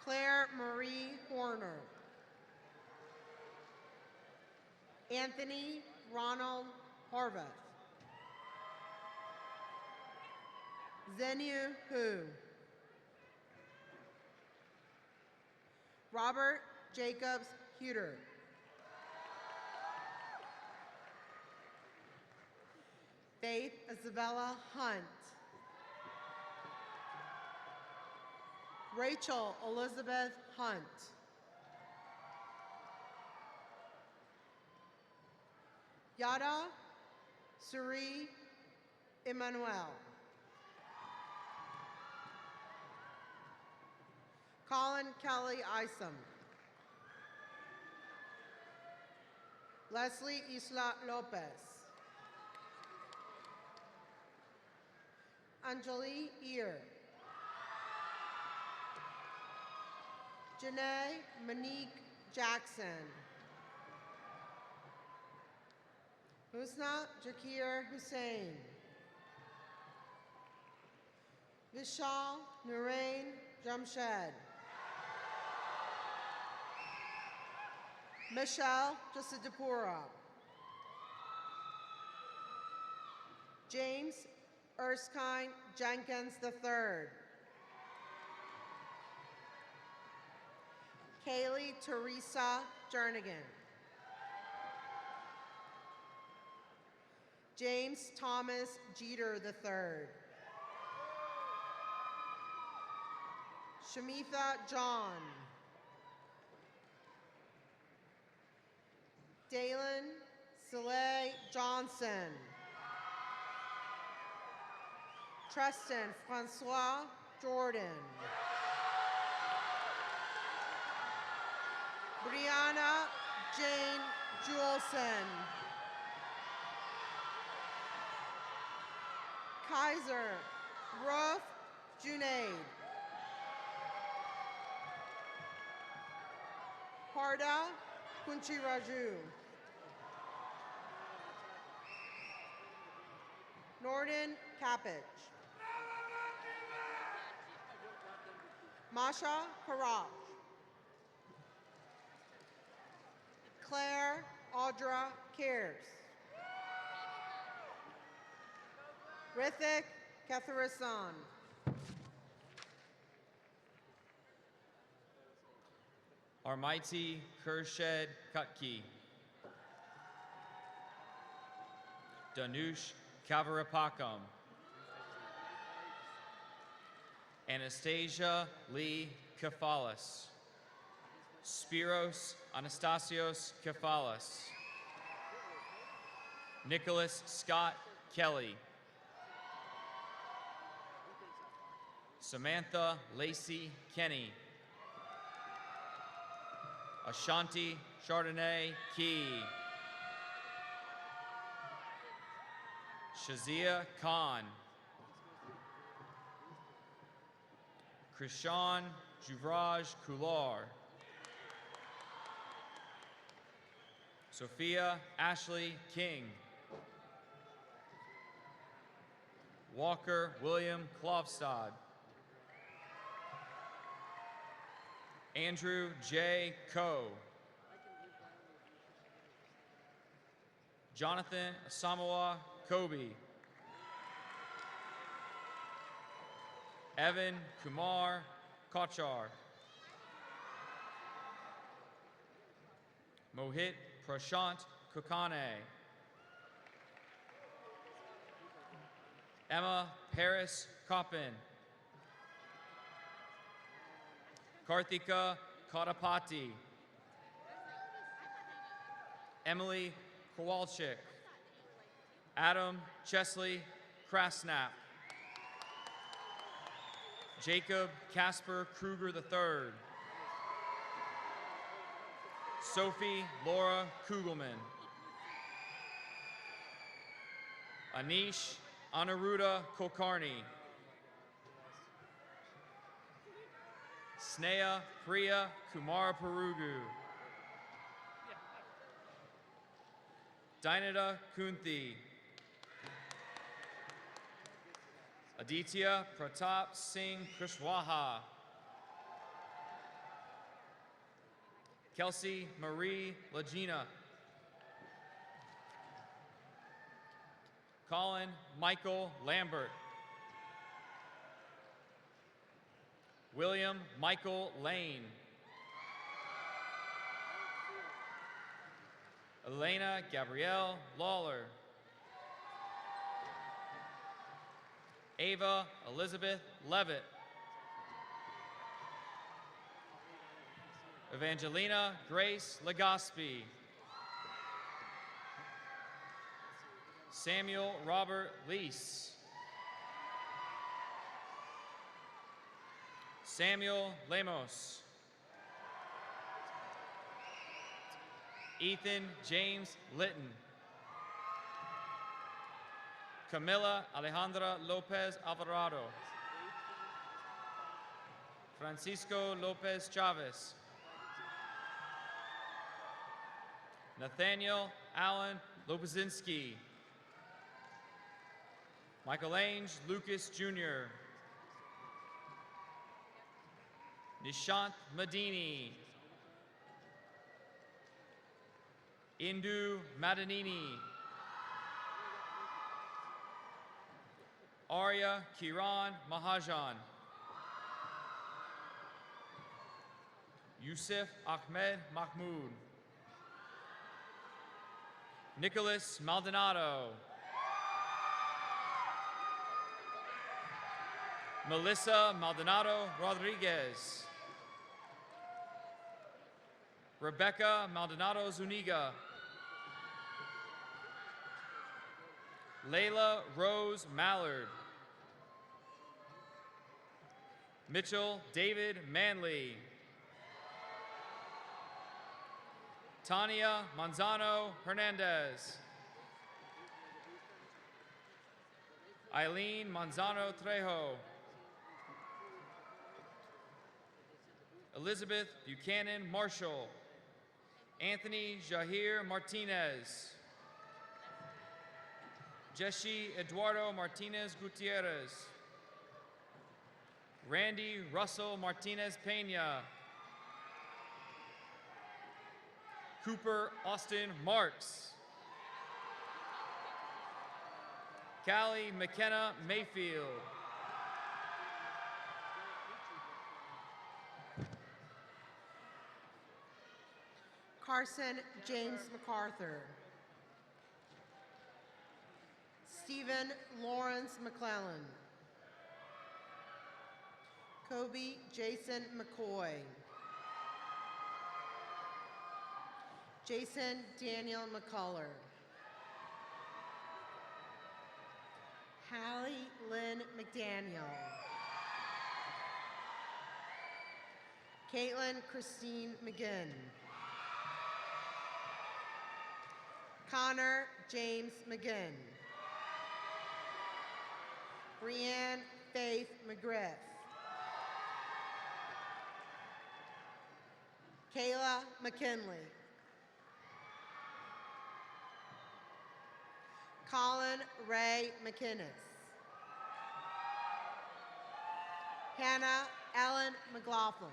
Claire Marie Horner. Anthony Ronald Horvath. Zenu Hu. Robert Jacobs Huter. Faith Isabella Hunt. Rachel Elizabeth Hunt. Yada Suri Emmanuel. Colin Kelly Isom. Leslie Isla Lopez. Anjali Ear. Janae Monique Jackson. Husna Jakir Hussain. Vishal Narain Jamshed. Michelle Jasidapura. James Erskine Jenkins III. Kaylee Teresa Jernigan. James Thomas Jeter III. Shamitha John. Dalen Soleil Johnson. Tristan Francois Jordan. Brianna Jane Juleson. Kaiser Ruth Junaid. Parda Kunchi Raju. Norden Kapich. Masha Karaj. Claire Audra Cares. Rithik Katharasan. Armaiti Kershed Kutki. Danush Kavarapakam. Anastasia Lee Kefalis. Spiros Anastasios Kefalis. Nicholas Scott Kelly. Samantha Lacey Kenny. Ashanti Chardonnay Key. Shazia Khan. Krishan Juvraj Kular. Sophia Ashley King. Walker William Klopstad. Andrew J. Coe. Jonathan Samoa Kobe. Evan Kumar Kochar. Mohit Prashant Kokane. Emma Paris Coppin. Karthika Kadapati. Emily Kowalczyk. Adam Chesley Krasnap. Jacob Casper Kruger III. Sophie Laura Kugelman. Anish Anuruddha Kulkarni. Sneha Priya Kumar Parugu. Dinata Kunthi. Aditya Pratap Singh Kushwaha. Kelsey Marie Lagina. Colin Michael Lambert. William Michael Lane. Elena Gabrielle Lawler. Ava Elizabeth Levitt. Evangelina Grace Legaspi. Samuel Robert Lease. Samuel Lemos. Ethan James Litton. Camila Alejandra Lopez Alvarado. Francisco Lopez Chavez. Nathaniel Allen Lopezinski. Michaelange Lucas Jr. Nishant Madini. Indu Madanini. Arya Kiran Mahajan. Yusuf Ahmed Mahmoud. Nicholas Maldonado. Melissa Maldonado Rodriguez. Rebecca Maldonado Zuniga. Layla Rose Mallard. Mitchell David Manley. Tania Manzano Hernandez. Eileen Manzano Trejo. Elizabeth Buchanan Marshall. Anthony Jahir Martinez. Jeshi Eduardo Martinez Gutierrez. Randy Russell Martinez Pena. Cooper Austin Marks. Callie McKenna Mayfield. Carson James MacArthur. Stephen Lawrence McClellan. Kobe Jason McCoy. Jason Daniel McCullough. Hallie Lynn McDaniel. Caitlin Christine McGinn. Connor James McGinn. Brianne Faith McGriff. Kayla McKinley. Colin Ray McInnes. Hannah Ellen McLaughlin.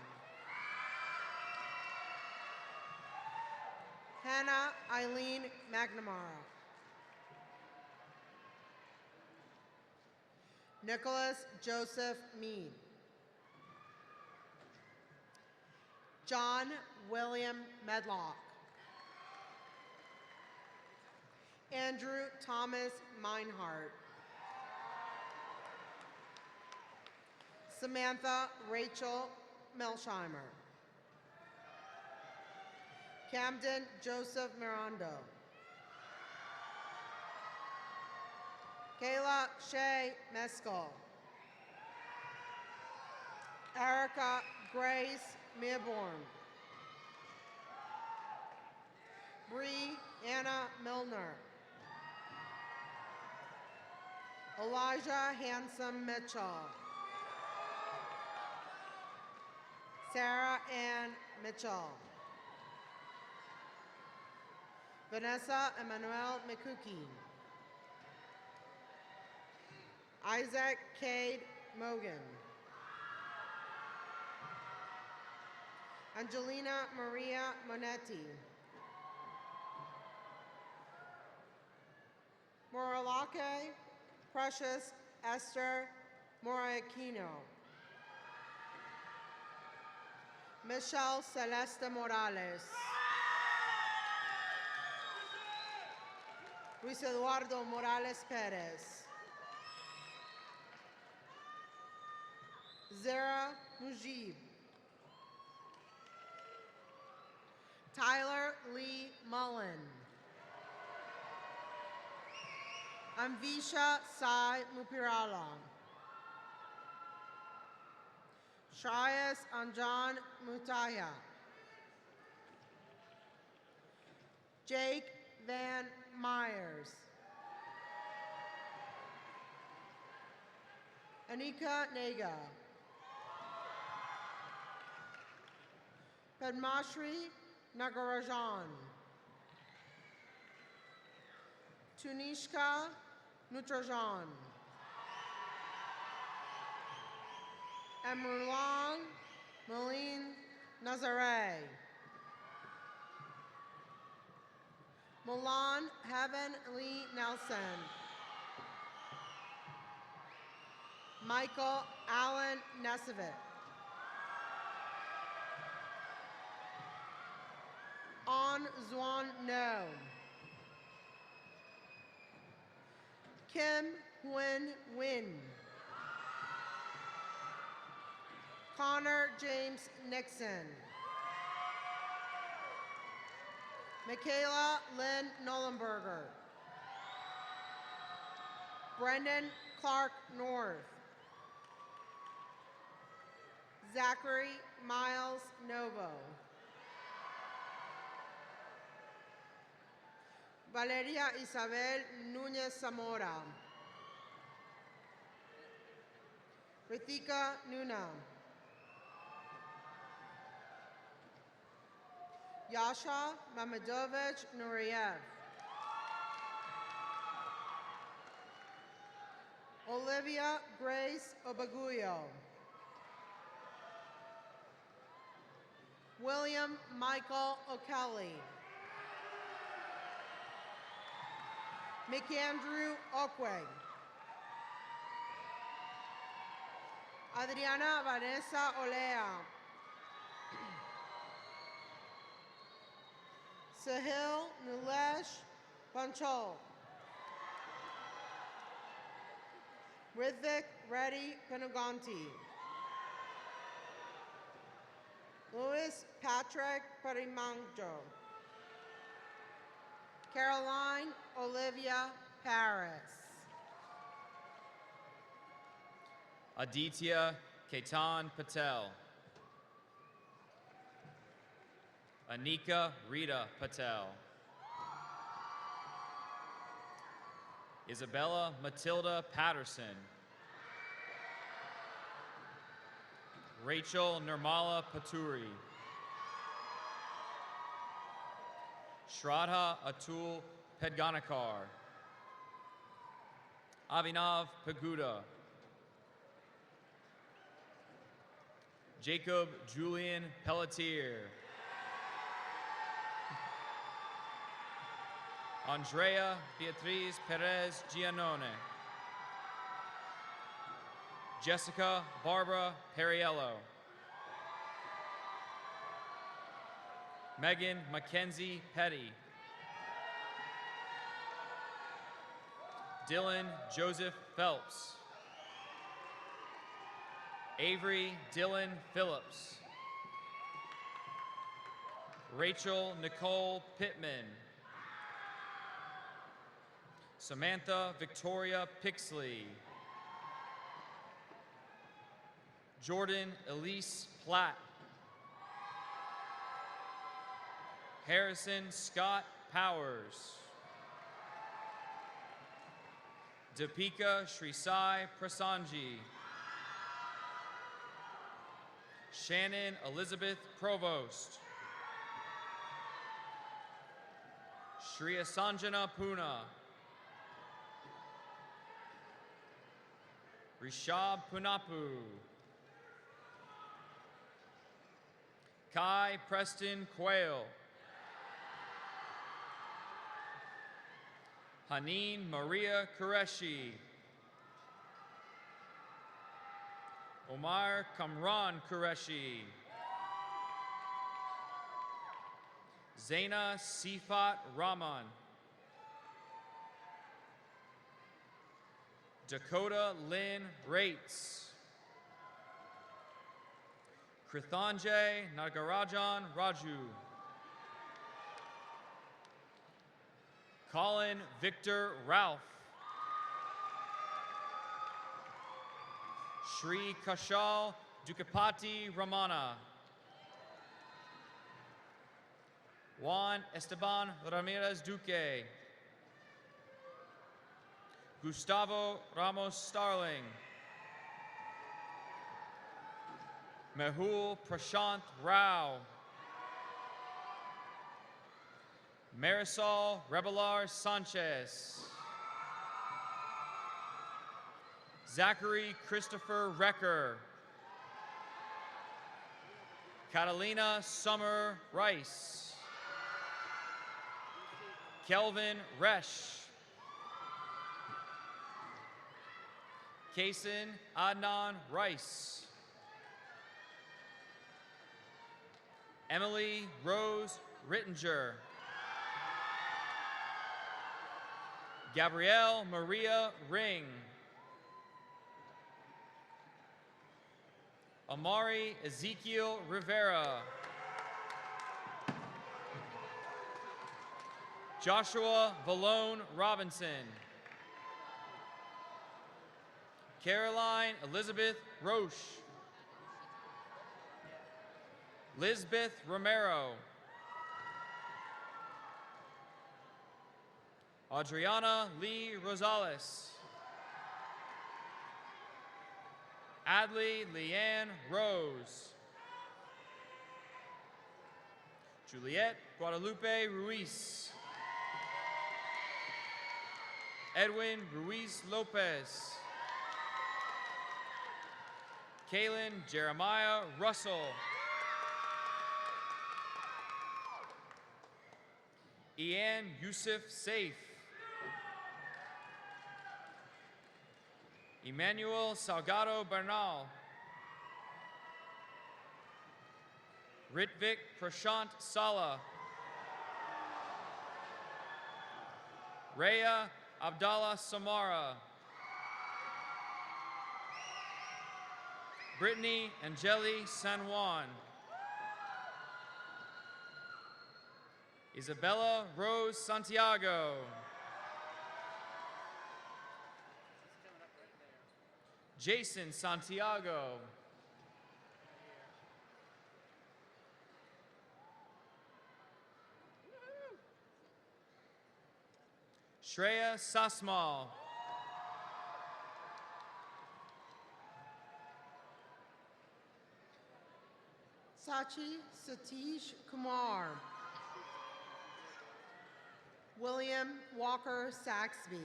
Hannah Eileen McNamara. Nicholas Joseph Mead. John William Medlock. Andrew Thomas Meinhardt. Samantha Rachel Melsheimer. Camden Joseph Mirando. Kayla Shay Mescal. Erica Grace Mearborn. Bree Anna Milner. Elijah Handsome Mitchell. Sarah Ann Mitchell. Vanessa Emmanuel McCookie. Isaac Cade Mogan. Angelina Maria Monetti. Moralake Precious Esther Moraquino. Michelle Celeste Morales. Luis Eduardo Morales Perez. Zara Mujib. Tyler Lee Mullen. Amvisha Sai Mupirala. Shreyas Anjan Mutaya. Jake Van Myers. Anika Nega. Padmashri Nagarajan. Tunishka Nutrajan. Emrulang Malin Nazare. Milan Heaven Lee Nelson. Michael Allen Nesevit. On Zuan No. Kim Huynh Win. Connor James Nixon. Michaela Lynn Nollenberger. Brendan Clark North. Zachary Miles Novo. Valeria Isabel Núñez Zamora. Ritika Nuna. Yasha Mamadovich Nuriev. Olivia Grace Obaguyo. William Michael O'Kelly. McAndrew Okwe. Adriana Vanessa Olea. Sahil Nilesh Panchal. Rithvik Reddy Panaganti. Louis Patrick Parimangjo. Caroline Olivia Paris. Aditya Ketan Patel. Anika Rita Patel. Isabella Matilda Patterson. Rachel Nirmala Paturi. Shraddha Atul Pedganakar. Abhinav Paguda. Jacob Julian Pelletier. Andrea Beatriz Perez Giannone. Jessica Barbara Perriello. Megan Mackenzie Petty. Dylan Joseph Phelps. Avery Dylan Phillips. Rachel Nicole Pittman. Samantha Victoria Pixley. Jordan Elise Platt. Harrison Scott Powers. Deepika Shrisai Prasanji. Shannon Elizabeth Provost. Shriya Sanjana Puna. Rishab Punapu. Kai Preston Quayle. Haneen Maria Qureshi. Omar Kamran Qureshi. Zaina Sifat Rahman. Dakota Lynn Rates. Krithanjay Nagarajan Raju. Colin Victor Ralph. Shri Kashal Dukapati Ramana. Juan Esteban Ramirez Duque. Gustavo Ramos Starling. Mehul Prashant Rao. Marisol Rebelar Sanchez. Zachary Christopher Recker. Catalina Summer Rice. Kelvin Resch. Kason Adnan Rice. Emily Rose Rittinger. Gabrielle Maria Ring. Amari Ezekiel Rivera. Joshua Valone Robinson. Caroline Elizabeth Roche. Lisbeth Romero. Adriana Lee Rosales. Adley Leanne Rose. Juliet Guadalupe Ruiz. Edwin Ruiz Lopez. Kalen Jeremiah Russell. Ian Yusuf Saif. Emmanuel Salgado Bernal. Ritvik Prashant Sala. Rhea Abdallah Samara. Brittany Angeli San Juan. Isabella Rose Santiago. Jason Santiago. Shreya Sasmal. Sachi Satish Kumar. William Walker Saxby.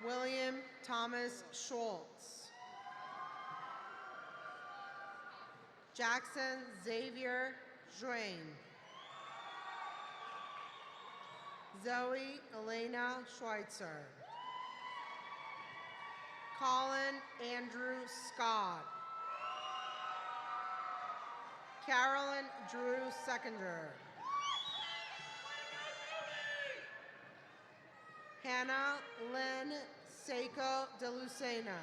William Thomas Schultz. Jackson Xavier Drain. Zoe Elena Schweitzer. Colin Andrew Scott. Carolyn Drew Seconder. Hannah Lynn Seiko de Lucena.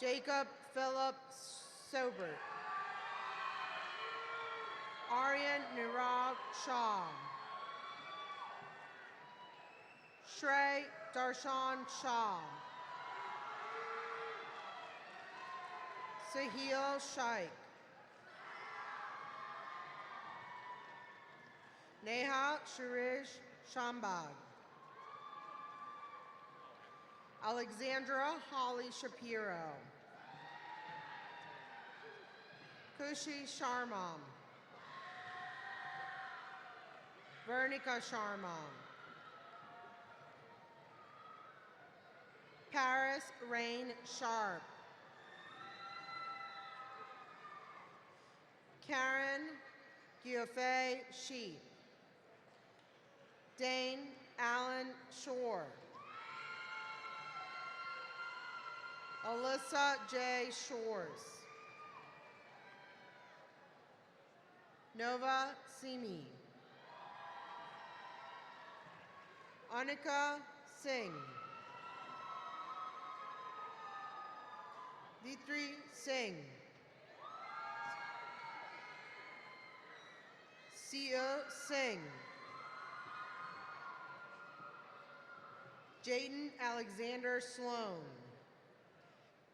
Jacob Philip Sobert. Aryan Nirag Shah. Shrey Darshan Shah. Sahil Shaikh. Neha Shirish Shambag. Alexandra Holly Shapiro. Kushi Sharma. Vernica Sharma. Paris Rain Sharp. Karen Giuffé Sheep. Dane Allen Shore. Alyssa J. Shores. Nova Simi. Anika Singh. Ditri Singh. Sio Singh. Jaden Alexander Sloan.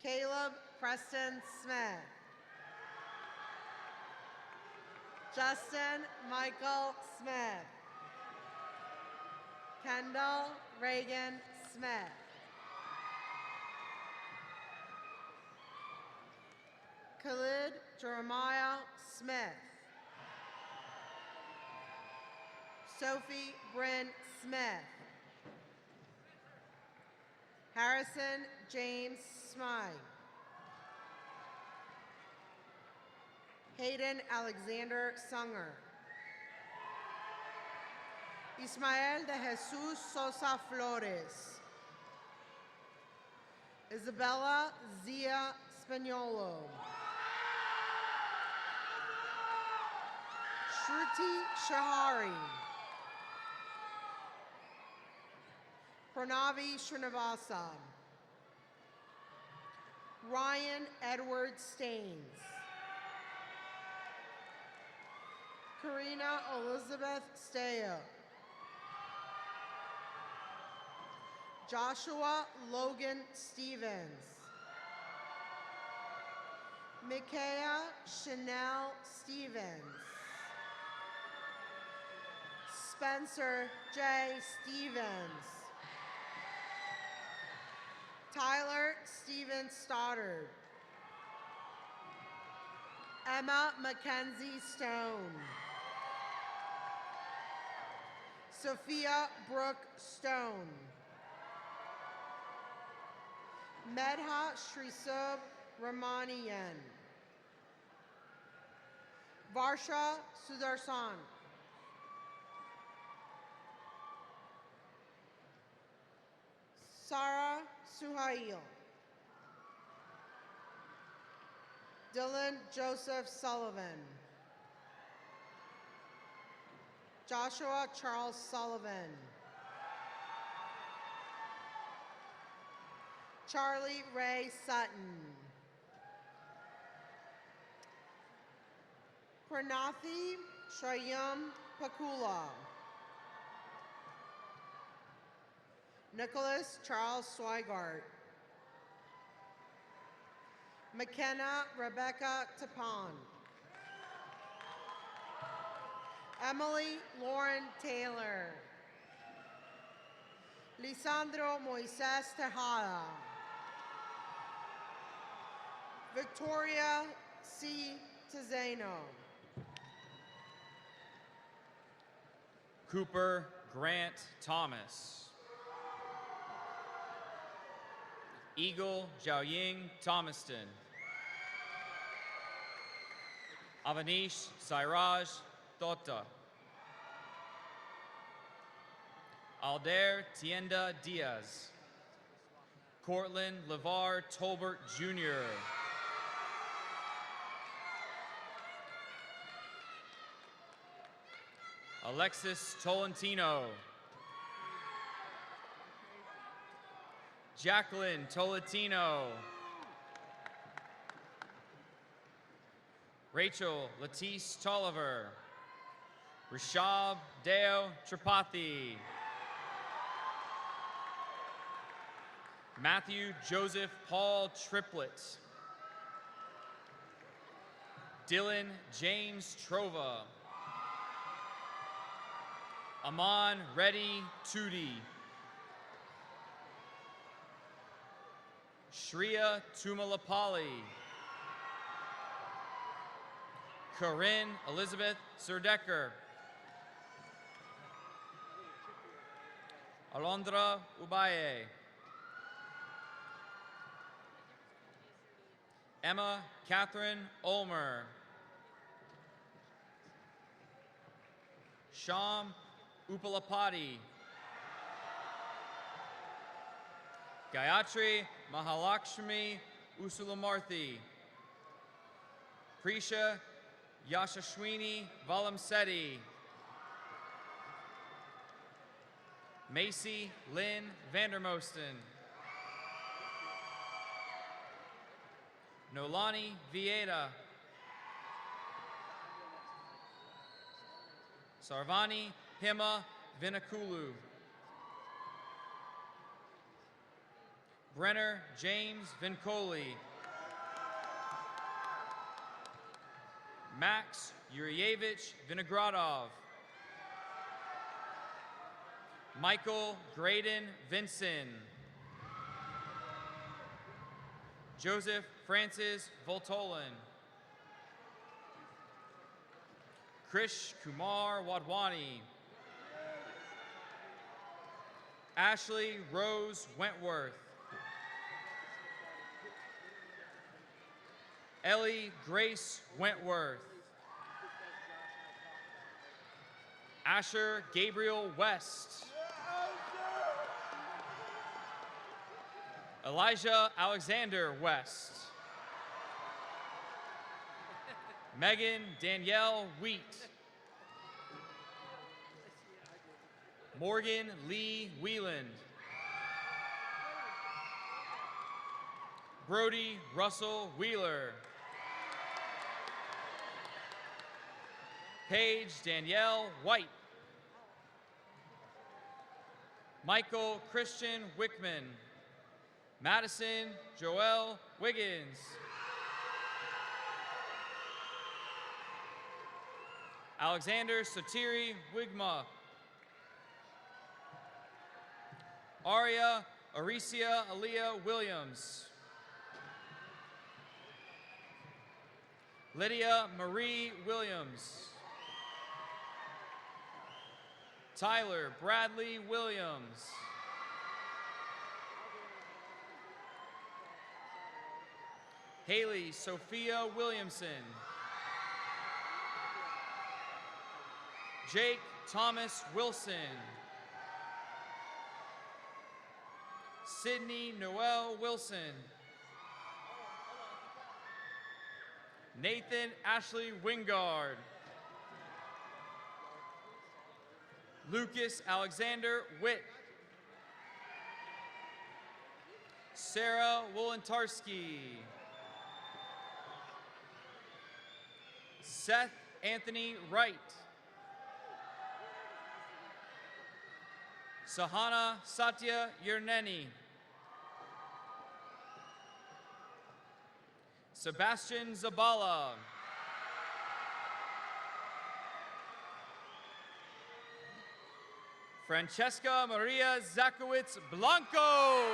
Caleb Preston Smith. Justin Michael Smith. Kendall Reagan Smith. Khalid Jeremiah Smith. Sophie Bryn Smith. Harrison James Smythe. Hayden Alexander Sunger. Ismael de Jesus Sosa Flores. Isabella Zia Spagnolo. Shruti Shahari. Pranavi Srinivasa. Ryan Edward Staines. Karina Elizabeth Steo. Joshua Logan Stevens. Micaiah Chanel Stevens. Spencer J. Stevens. Tyler Steven Stoddard. Emma Mackenzie Stone. Sophia Brooke Stone. Medha Shrisub Ramanian. Varsha Sudarsan. Sarah Suhail. Dylan Joseph Sullivan. Joshua Charles Sullivan. Charlie Ray Sutton. Pranathi Shrayam Pakula. Nicholas Charles Swigart. McKenna Rebecca Tapon. Emily Lauren Taylor. Lisandro Moises Tejada. Victoria C. Tizeno. Cooper Grant Thomas. Eagle Jiaoying Thomaston. Avanish Sairaj Tota. Alder Tienda Diaz. Cortland LeVar Tolbert Jr. Alexis Tolentino. Jacqueline Tolentino. Rachel Latisse Tolliver. Rishab Deo Tripathi. Matthew Joseph Paul Triplett. Dylan James Trova. Aman Reddy Tootie. Shreya Tumalapalli. Corinne Elizabeth Surdecker. Alondra Ubaye. Emma Catherine Ulmer. Sham Upalapati. Gayatri Mahalakshmi Usulamarthi. Prisha Yashashwini Valamseti. Macy Lynn Vandermosten. Nolani Vieta. Sarvani Hima Vinakulu. Brenner James Vincoli. Max Yurievich Vinogradov. Michael Graydon Vinson. Joseph Francis Voltolan. Krish Kumar Wadwani. Ashley Rose Wentworth. Ellie Grace Wentworth. Asher Gabriel West. Elijah Alexander West. Megan Danielle Wheat. Morgan Lee Wieland. Brody Russell Wheeler. Paige Danielle White. Michael Christian Wickman. Madison Joelle Wiggins. Alexander Sotiri Wigma. Aria Aricia Aaliyah Williams. Lydia Marie Williams. Tyler Bradley Williams. Haley Sophia Williamson. Jake Thomas Wilson. Sydney Noel Wilson. Nathan Ashley Wingard. Lucas Alexander Witt. Sarah Wolantarski. Seth Anthony Wright. Sahana Satya Yerneni. Sebastian Zabala. Francesca Maria Zakowitz Blanco.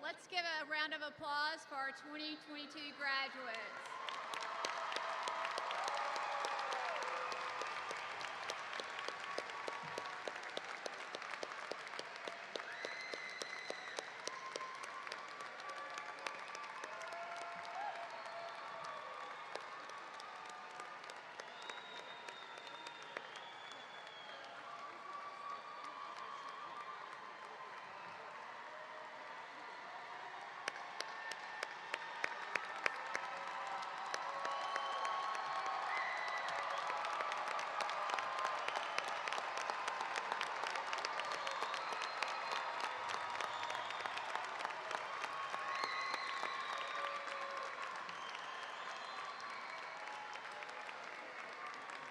Let's give a round of applause for our 2022 graduates.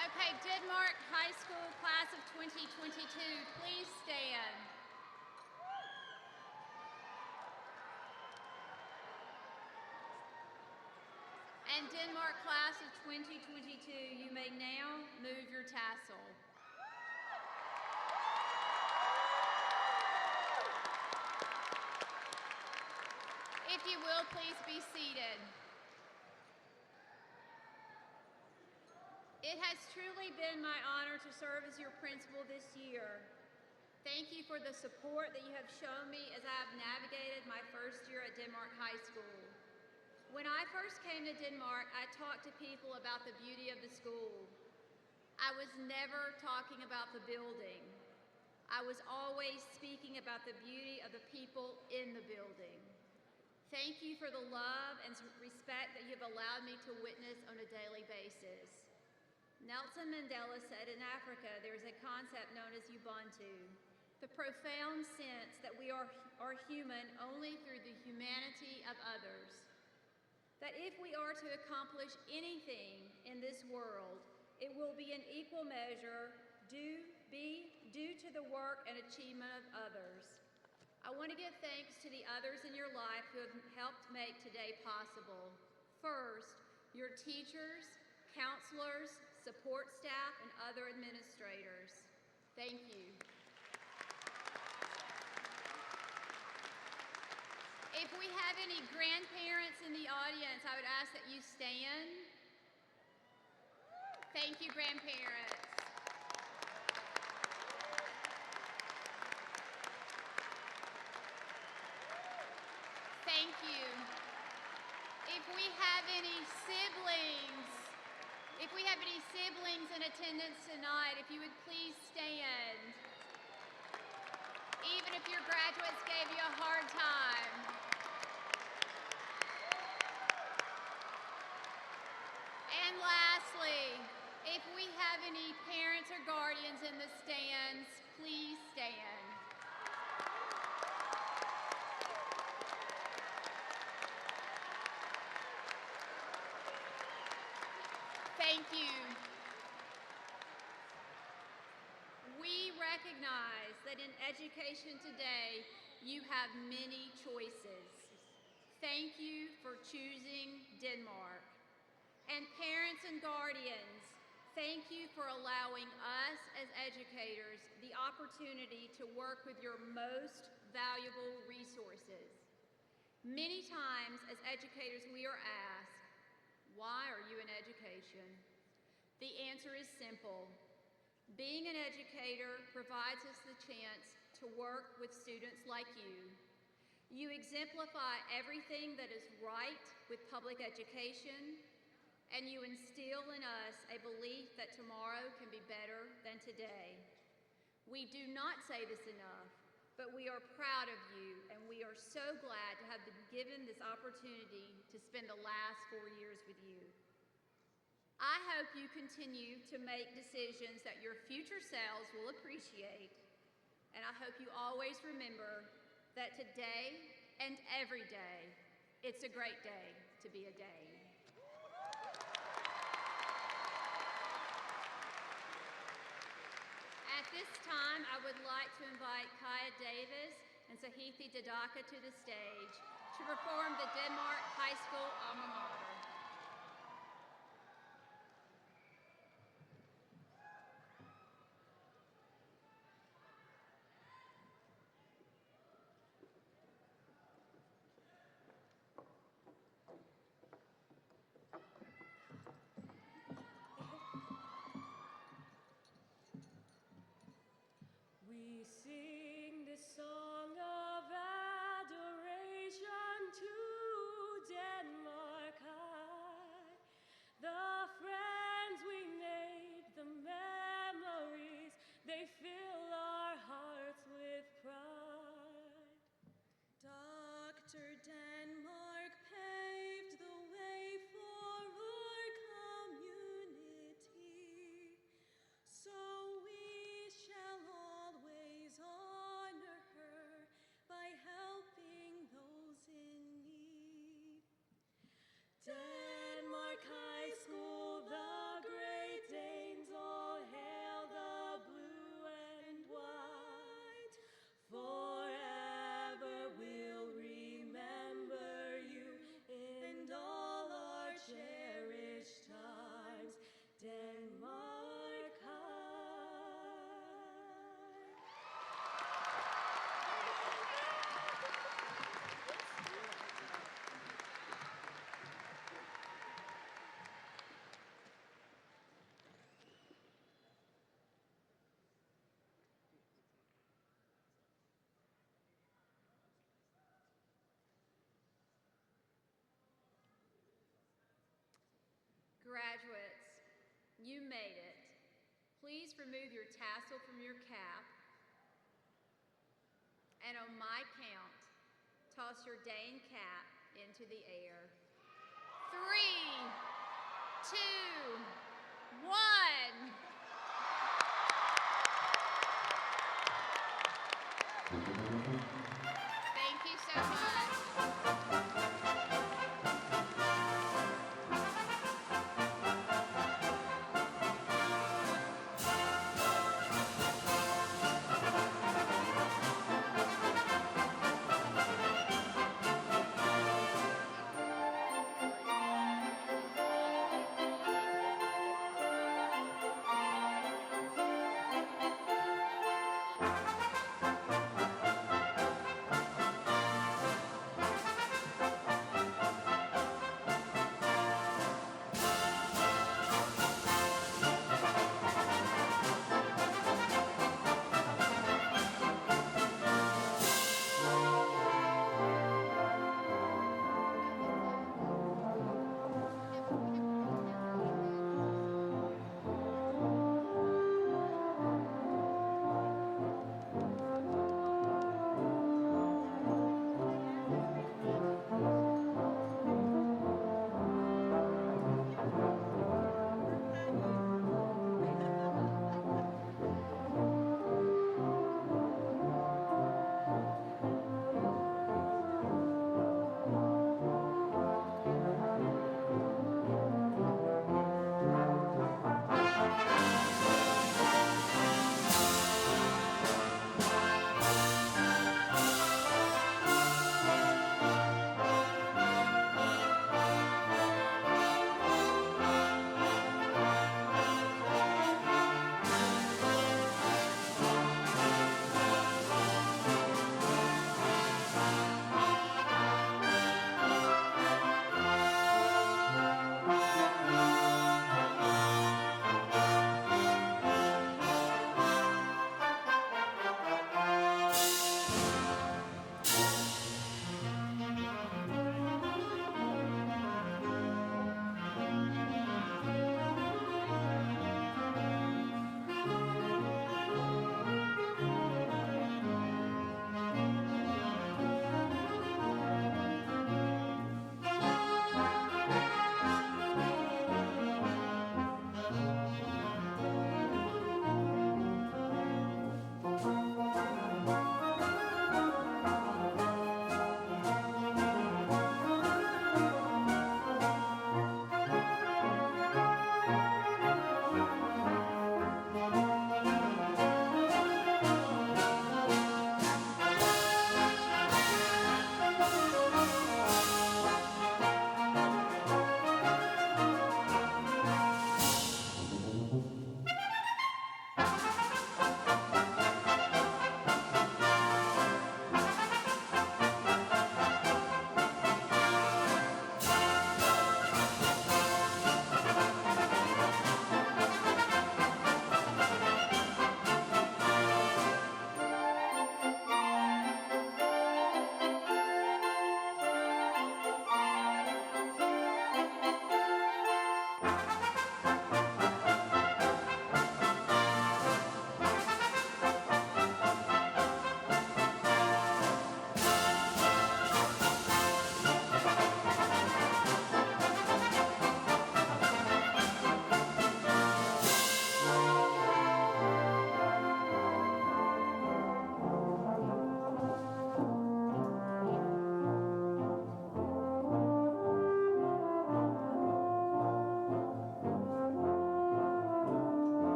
Okay, Denmark High School class of 2022, please stand. And Denmark class of 2022, you may now move your tassel. If you will, please be seated. It has truly been my honor to serve as your principal this year. Thank you for the support that you have shown me as I have navigated my first year at Denmark High School. When I first came to Denmark, I talked to people about the beauty of the school. I was never talking about the building. I was always speaking about the beauty of the people in the building. Thank you for the love and respect that you've allowed me to witness on a daily basis. Nelson Mandela said in Africa there is a concept known as Ubuntu, the profound sense that we are human only through the humanity of others. That if we are to accomplish anything in this world, it will be in equal measure due to the work and achievement of others. I want to give thanks to the others in your life who have helped make today possible. First, your teachers, counselors, support staff, and other administrators. Thank you. If we have any grandparents in the audience, I would ask that you stand. Thank you, grandparents. Thank you. If we have any siblings in attendance tonight, if you would please stand. Even if your graduates gave you a hard time. And lastly, if we have any parents or guardians in the stands, please stand. Thank you. We recognize that in education today, you have many choices. Thank you for choosing Denmark. And parents and guardians, thank you for allowing us as educators the opportunity to work with your most valuable resources. Many times as educators we are asked, why are you in education? The answer is simple. Being an educator provides us the chance to work with students like you. You exemplify everything that is right with public education, and you instill in us a belief that tomorrow can be better than today. We do not say this enough, but we are proud of you, and we are so glad to have been given this opportunity to spend the last 4 years with you. I hope you continue to make decisions that your future selves will appreciate, and I hope you always remember that today and every day, it's a great day to be a Dane. At this time, I would like to invite Kaya Davis and Sahithi Dadaka to the stage to perform the Denmark High School alma mater. We sing this song of adoration to Denmark High. The friends we made, the memories, they fill our hearts with pride. Dr. Denmark paved the way for our community, so we shall always honor her by helping those in need. Denmark High School, the Great Danes all hail the blue and white. Forever we'll remember you in all our cherished times. Denmark High. Graduates, you made it. Please remove your tassel from your cap, and on my count, toss your Dane cap into the air. 3, 2, 1.